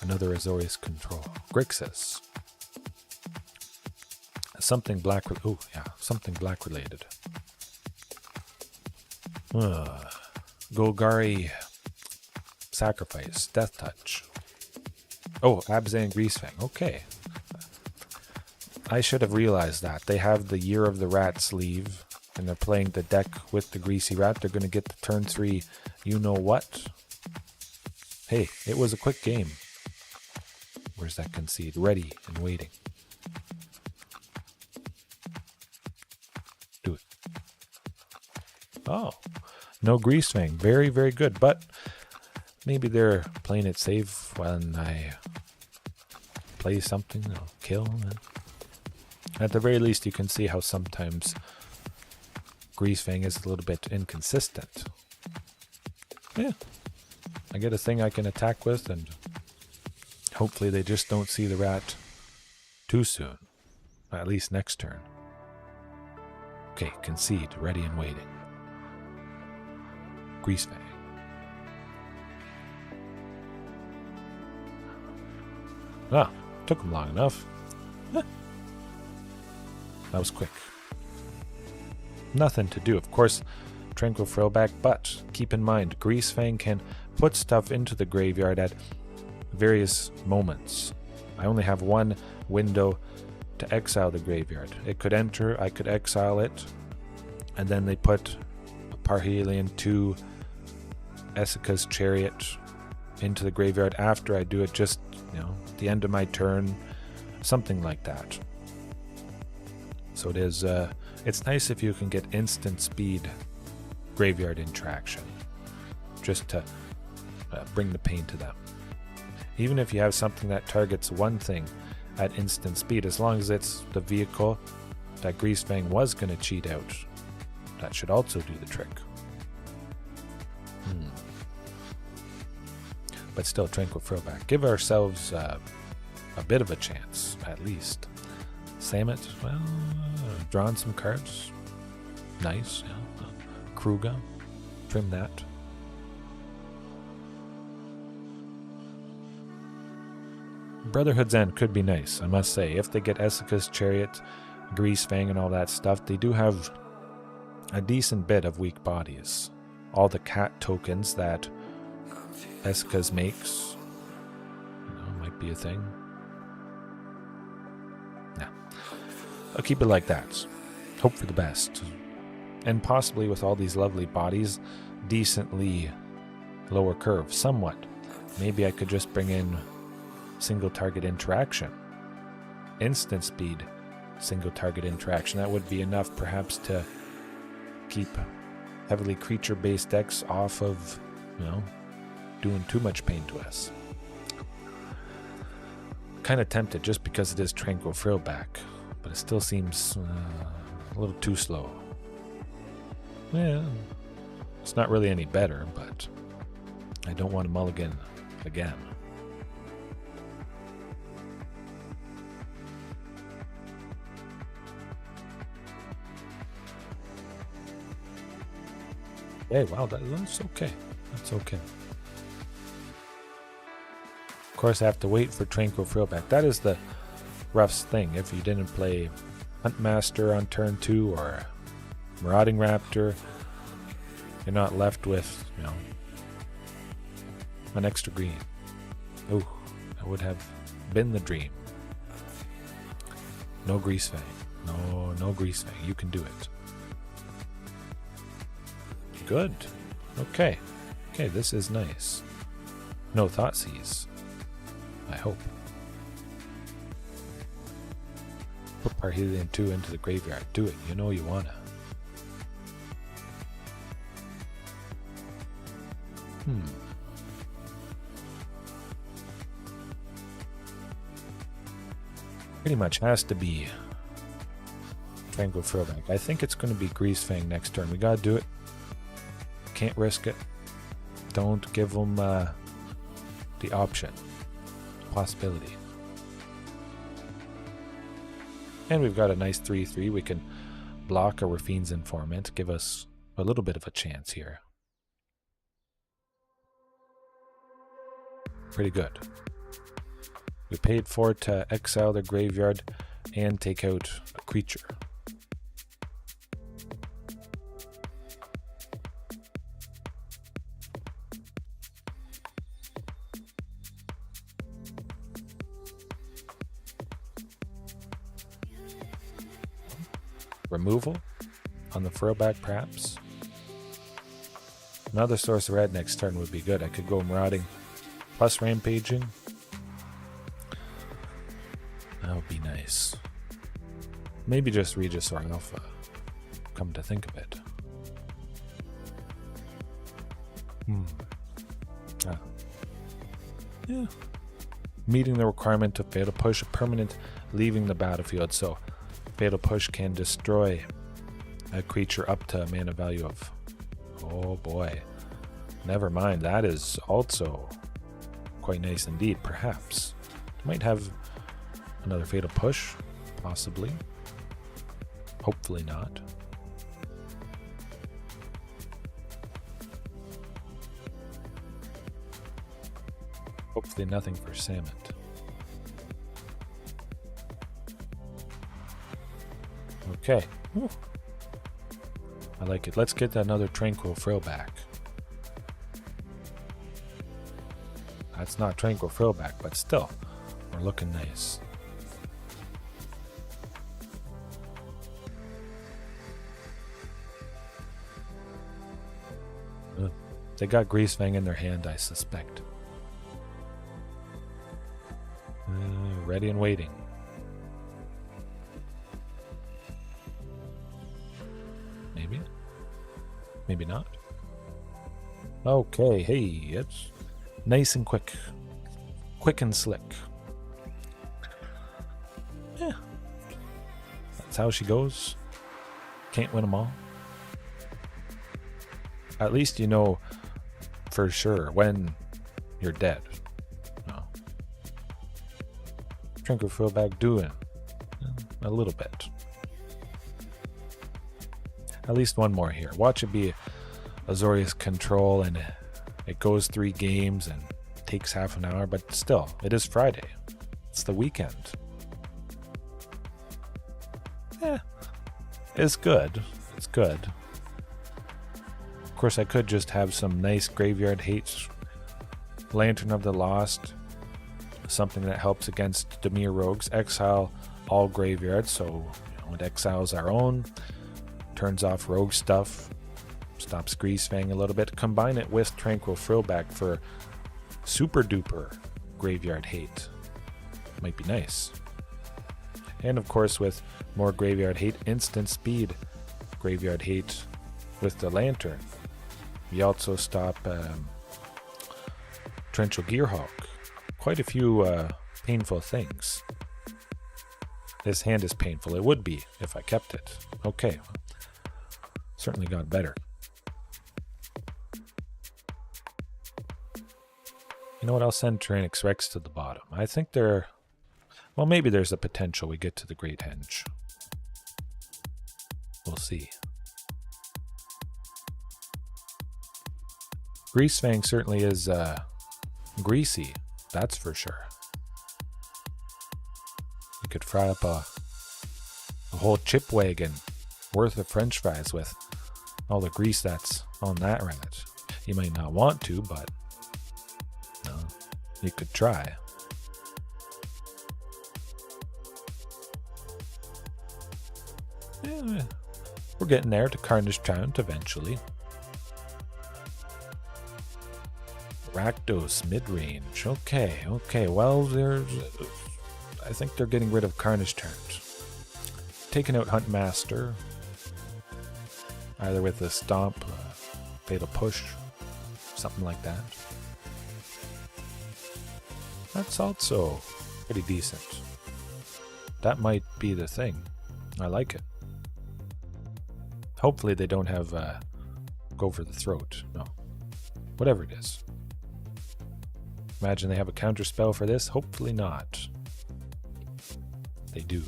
Another Azorius Control. Grixis. Something black. Oh, yeah. Something black related. Golgari Sacrifice. Death Touch. Oh, Abzan Greasefang. Okay. I should have realized that. They have the Year of the Rat sleeve. and they're playing the deck with the Greasy Raptor, going to get the turn 3 you-know-what. Hey, it was a quick game. Where's that concede? Ready and waiting. Do it. Oh, no Greasefang. Very, very good. But maybe they're playing it safe when I play something, I'll kill. At the very least, you can see how sometimes Greasefang is a little bit inconsistent. Yeah. I get a thing I can attack with, and hopefully they just don't see the rat too soon. At least next turn. Okay, concede, ready and waiting. Greasefang. Ah, took him long enough. Huh. That was quick. Nothing to do, of course. Tranquil Throwback, but keep in mind, Greasefang can put stuff into the graveyard at various moments. I only have one window to exile the graveyard. It could enter, I could exile it, and then they put a Parhelion 2 Essica's Chariot into the graveyard after I do it, just, at the end of my turn, something like that. So it is, it's nice if you can get instant speed graveyard interaction, just to bring the pain to them. Even if you have something that targets one thing at instant speed, as long as it's the vehicle that Greasefang was going to cheat out, that should also do the trick. But still, Tranquil Throwback. Give ourselves a bit of a chance, at least. Samut, well, drawn some cards. Nice, yeah. Kruga, trim that. Brotherhood's End could be nice, I must say. If they get Essica's Chariot, Greasefang, and all that stuff, they do have a decent bit of weak bodies. All the cat tokens that Essica's makes, might be a thing. Nah. I'll keep it like that. Hope for the best. And possibly with all these lovely bodies, decently lower curve, somewhat. Maybe I could just bring in single target interaction. Instant speed single target interaction. That would be enough perhaps to keep heavily creature based decks off of, doing too much pain to us. Kind of tempted just because it is Tranquil Throwback, but it still seems a little too slow. Yeah, it's not really any better, but I don't want to mulligan again. Hey, wow, that's okay. That's okay. Of course, I have to wait for Tranquil Throwback. That is the roughest thing. If you didn't play Huntmaster on turn 2 or Marauding Raptor, you're not left with, an extra green. Oh, that would have been the dream. No Greasefang. No Greasefang. You can do it. Good. Okay, this is nice. No Thoughtseize, I hope. Put Parhelion 2 into the graveyard. Do it. You know you wanna. Pretty much has to be Tranquil Throwback. I think it's going to be Greasefang next turn. We gotta do it. Can't risk it. Don't give them the option. Possibility. And we've got a nice 3/3. We can block a Rafine's Informant. Give us a little bit of a chance here. Pretty good. We paid for it to exile their graveyard and take out a creature. Removal. on the throwback, perhaps. Another source of red next turn would be good. I could go Marauding plus Rampaging. That would be nice. Maybe just Regisaur Alpha, come to think of it. Yeah. Meeting the requirement of Fatal Push, a permanent leaving the battlefield, so Fatal Push can destroy a creature up to a mana value of... Oh boy. Never mind, that is also quite nice indeed, perhaps. Might have another Fatal Push, possibly. Hopefully not. Hopefully nothing for Samut. Okay. Ooh. I like it. Let's get another Tranquil Throwback. That's not Tranquil Throwback, but still, we're looking nice. They got Greasefang in their hand, I suspect. Ready and waiting. Maybe? Maybe not? Okay, hey, it's nice and quick. Quick and slick. Yeah. That's how she goes. Can't win them all. At least you know for sure when you're dead. No. Tranquil Throwback doing a little bit. At least one more here. Watch it be Azorius Control, and it goes 3 games and takes half an hour, but still, it is Friday. It's the weekend. Yeah, it's good. It's good. Of course, I could just have some nice Graveyard Hates, Lantern of the Lost, something that helps against Dimir Rogues, exile all graveyards, so it exiles our own, turns off rogue stuff, stops Greasefang a little bit, combine it with Tranquil Throwback for super duper Graveyard Hate. Might be nice. And of course with more Graveyard Hate, instant speed Graveyard Hate with the Lantern. We also stop Torrential Gearhulk. Quite a few painful things. This hand is painful. It would be if I kept it. Okay. Certainly got better. You know what? I'll send Tyrranax Rex to the bottom. I think they're... Well, maybe there's a potential we get to the Great Henge. We'll see. Greasefang certainly is greasy. That's for sure. You could fry up a whole chip wagon worth of French fries with all the grease that's on that rat. You might not want to, but no, you could try. Yeah, we're getting there to Carnage Tyrant eventually. Rakdos mid-range. Okay. Well, I think they're getting rid of Carnage Tyrant. Taking out Huntmaster. Either with a stomp, fatal push, something like that. That's also pretty decent. That might be the thing. I like it. Hopefully they don't have go for the throat. No. Whatever it is. Imagine they have a counter spell for this. Hopefully not. They do.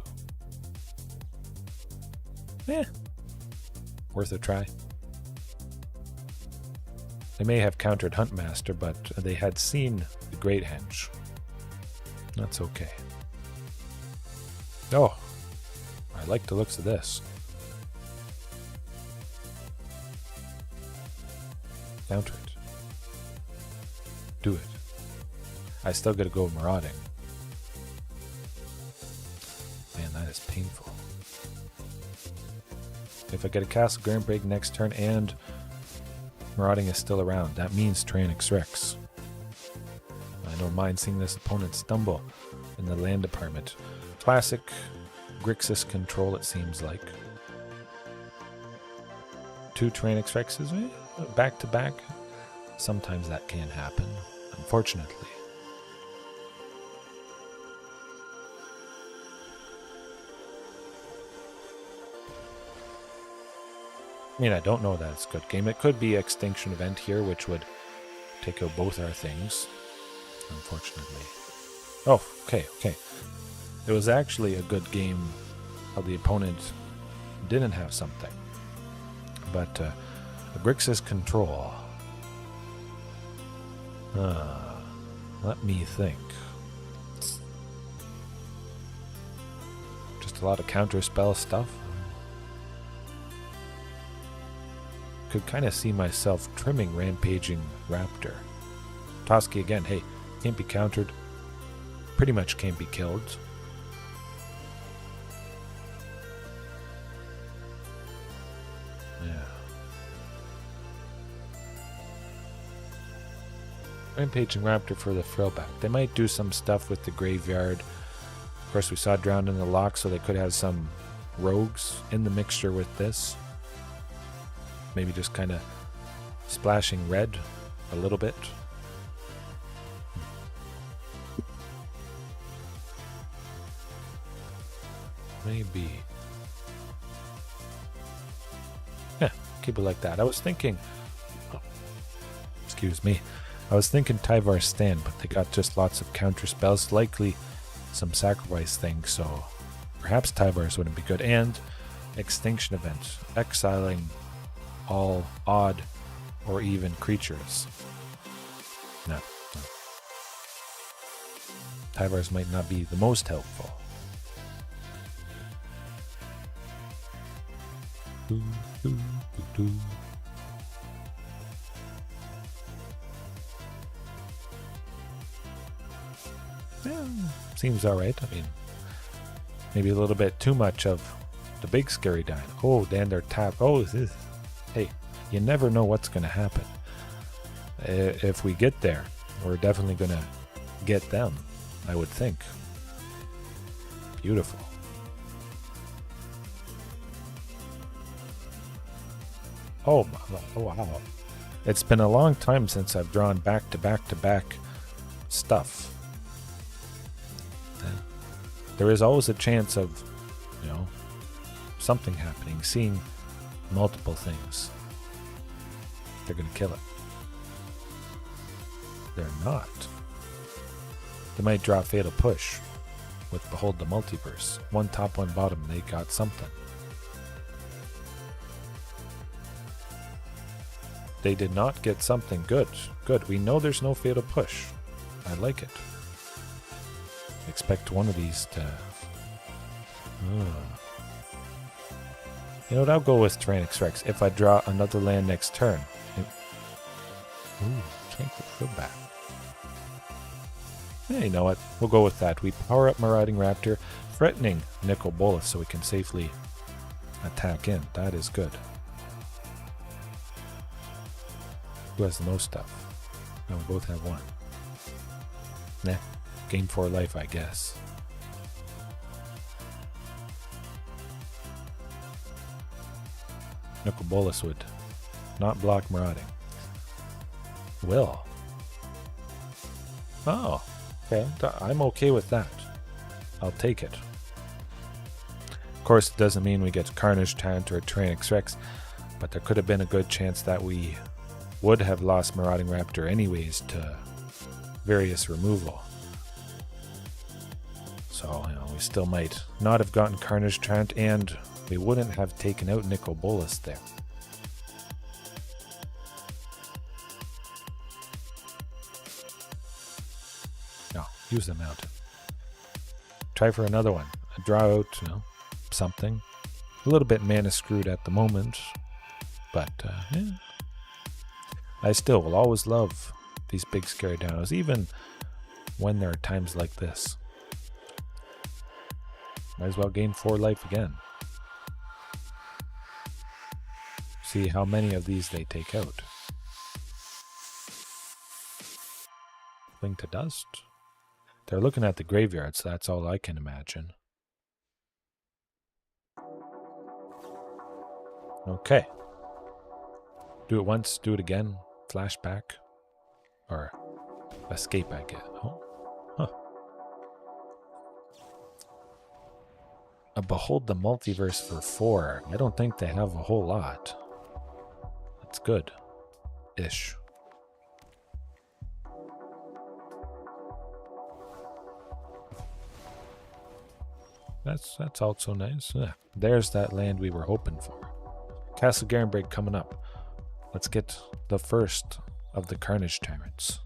Worth a try. They may have countered Huntmaster, but they had seen the Great Henge. That's okay. Oh, I like the looks of this. Counter it. Do it. I still gotta go Marauding. Man, that is painful. If if I get a Castle Grand Break next turn and Marauding is still around, that means Tyrranax Rex. I don't mind seeing this opponent stumble in the land department. Classic Grixis Control, it seems like. 2 Tyrranax Rexes back to back. Sometimes that can happen, unfortunately. I mean, I don't know that it's a good game. It could be Extinction Event here, which would take out both our things, unfortunately. Oh, okay. It was actually a good game how the opponent didn't have something. But a Grixis Control. Let me think. Just a lot of counterspell stuff. Could kind of see myself trimming Rampaging Raptor. Toski again, hey, can't be countered. Pretty much can't be killed. Yeah. Rampaging Raptor for the throwback. They might do some stuff with the graveyard. Of course, we saw Drowned in the Loch, so they could have some rogues in the mixture with this. Maybe just kind of splashing red a little bit. Maybe. Yeah, keep it like that. I was thinking... Oh, excuse me. I was thinking Tyvar Stand, but they got just lots of counter spells. Likely some sacrifice things, so perhaps Tyvar's wouldn't be good. And Extinction Event. Exiling all odd or even creatures. No. Tyvar's might not be the most helpful. Yeah, seems alright. I mean, maybe a little bit too much of the big scary dino. Oh, then they're tapped. Oh, this. Hey, you never know what's going to happen. If we get there, we're definitely going to get them, I would think. Beautiful. Oh wow. It's been a long time since I've drawn back to back stuff. There is always a chance of, something happening, seeing multiple things. They're going to kill it. They're not. They might draw Fatal Push with Behold the Multiverse. One top, one bottom, they got something. They did not get something good. Good. We know there's no Fatal Push. I like it. Expect one of these to... You know what? I'll go with Tyrranax Rex if I draw another land next turn. Ooh, Tranquil Throwback. Yeah, you know what? We'll go with that. We power up Marauding Raptor, threatening Nicol Bolas so we can safely attack in. That is good. Who has the most stuff? No, we both have one. Nah. Game 4 life, I guess. Nicol Bolas would not block Marauding. Will. Oh, okay. I'm okay with that. I'll take it. Of course, it doesn't mean we get Carnage Tyrant or Tyrranax Rex, but there could have been a good chance that we would have lost Marauding Raptor anyways to various removal. So, we still might not have gotten Carnage Tyrant, and we wouldn't have taken out Nicol Bolas there. No, use the mountain. Try for another one. Draw out, something. A little bit mana screwed at the moment, but yeah. I still will always love these big scary dinos, even when there are times like this. Might as well gain 4 life again. See how many of these they take out. Fling to dust. They're looking at the graveyard, so that's all I can imagine. Okay. Do it once, do it again. Flashback. Or escape, I get. Oh. Huh. A Behold the Multiverse for 4. I don't think they have a whole lot. That's good. Ish. That's also nice. There's that land we were hoping for. Castle Garenbrig coming up. Let's get the first of the Carnage Tyrants.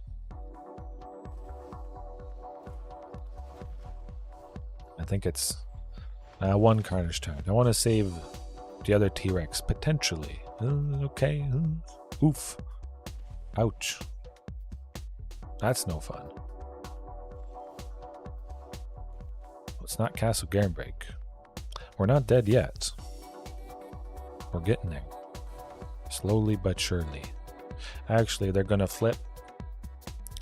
I think it's one Carnage Tyrant. I want to save the other T-Rex, potentially. Okay. Oof. Ouch. That's no fun. It's not Castle Garenbrig. We're not dead yet. We're getting there. Slowly but surely. Actually, they're going to flip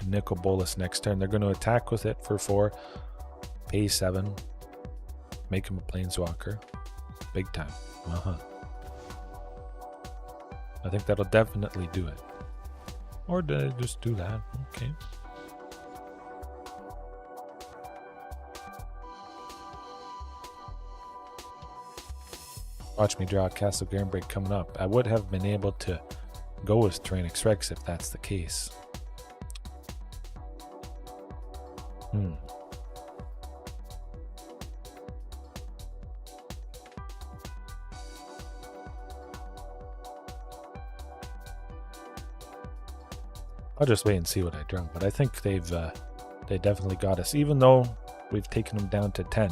Nicol Bolas next turn. They're going to attack with it for 4. Pay 7. Make him a Planeswalker. Big time. I think that'll definitely do it. Or did I just do that? Okay. Watch me draw Castle Garenbrig coming up. I would have been able to go with Tyrranax Rex if that's the case. I'll just wait and see what I draw, but I think they definitely got us, even though we've taken them down to 10.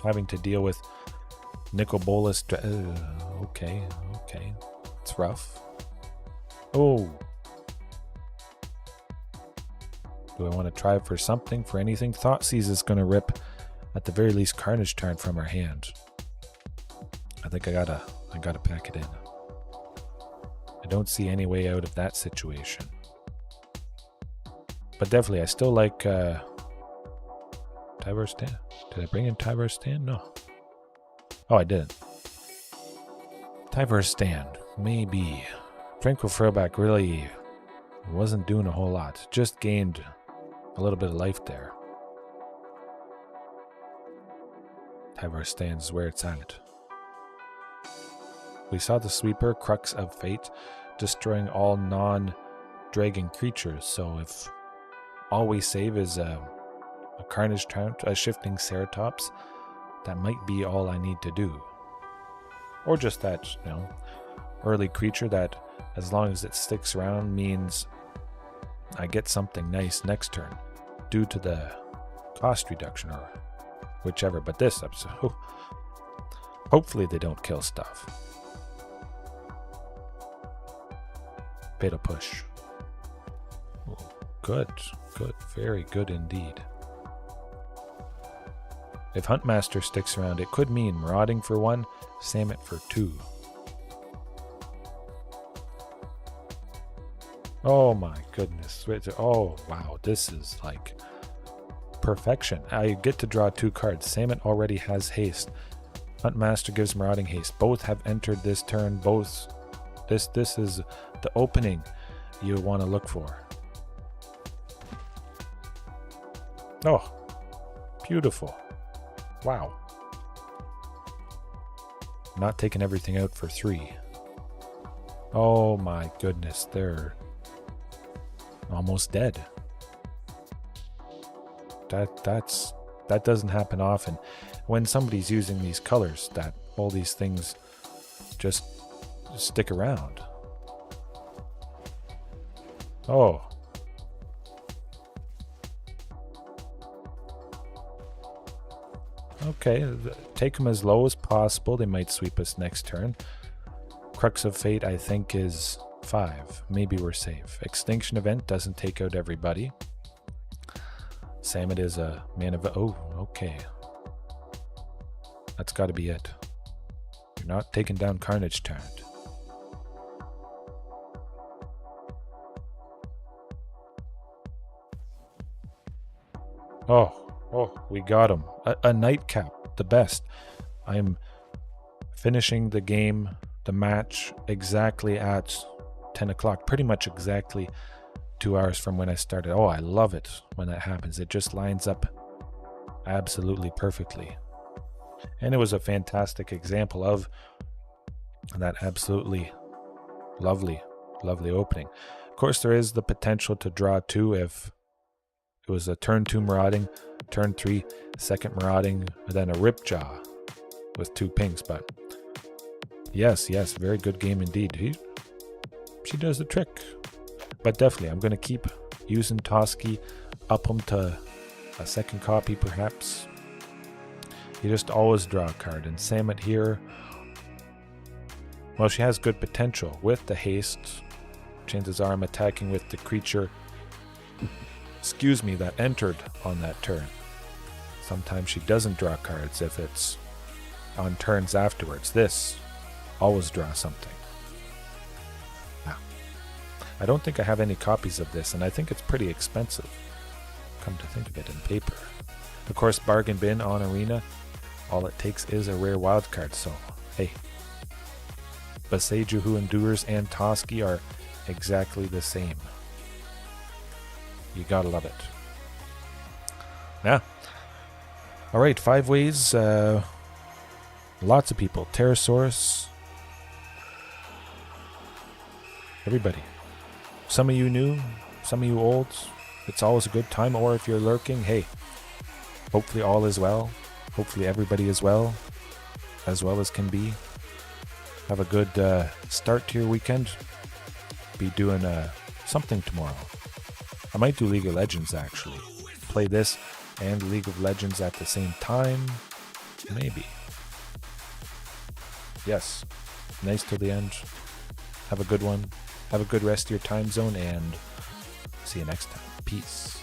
Having to deal with Nicol Bolas. Okay. It's rough. Oh. Do I want to try for something, for anything? Thoughtseize is going to rip, at the very least, Carnage Tyrant from our hand. I think I gotta pack it in. I don't see any way out of that situation. But definitely, I still like Tyvar Stand. Did I bring in Tyvar Stand? No. Oh, I didn't. Tyvar Stand. Maybe. Tranquil Throwback really wasn't doing a whole lot. Just gained a little bit of life there. Tyvar Stand is where it's at. We saw the Sweeper, Crux of Fate, destroying all non-dragon creatures. So if all we save is a Carnage Tyrant, a Shifting Ceratops, that might be all I need to do. Or just that, early creature that, as long as it sticks around, means I get something nice next turn due to the cost reduction or whichever. But this episode, hopefully they don't kill stuff. Beta push. Oh, good, very good indeed. If Huntmaster sticks around, it could mean Marauding for 1, Samut for 2. Oh my goodness. Oh wow, this is like perfection. I get to draw 2 cards. Samut already has haste. Huntmaster gives Marauding haste. Both have entered this turn. Both. This is the opening you want to look for. Oh, beautiful. Wow. Not taking everything out for 3. Oh my goodness, they're almost dead. That doesn't happen often. When somebody's using these colors, that all these things just stick around. Oh. Okay, take them as low as possible. They might sweep us next turn. Crux of Fate, I think, is 5. Maybe we're safe. Extinction Event doesn't take out everybody. Samut is a man of... Oh, okay. That's got to be it. You're not taking down Carnage Tyrant. Oh, we got him. A nightcap, the best. I'm finishing the game, the match, exactly at 10 o'clock, pretty much exactly 2 hours from when I started. Oh, I love it when that happens. It just lines up absolutely perfectly. And it was a fantastic example of that absolutely lovely opening. Of course, there is the potential to draw 2 if it was a turn 2 Marauding, turn 3 second Marauding, and then a Ripjaw with 2 pings. But yes, very good game indeed. She does the trick. But definitely, I'm going to keep using Toski, up him to a second copy perhaps. You just always draw a card. And Samut here, well, she has good potential with the haste. Chances are I'm attacking with the creature, that entered on that turn. Sometimes she doesn't draw cards if it's on turns afterwards. This always draw something. Now, I don't think I have any copies of this, and I think it's pretty expensive. Come to think of it, in paper. Of course, bargain bin on Arena. All it takes is a rare wildcard, so hey. Baseju Who Endures and Toski are exactly the same. You gotta love it. Yeah. Alright, 5 ways. Lots of people. Pterosaurus. Everybody. Some of you new, some of you old. It's always a good time. Or if you're lurking, hey, hopefully all is well. Hopefully everybody is well as can be. Have a good start to your weekend. Be doing something tomorrow. I might do League of Legends, actually. Play this and League of Legends at the same time. Maybe. Yes. Nice till the end. Have a good one. Have a good rest of your time zone, and see you next time. Peace.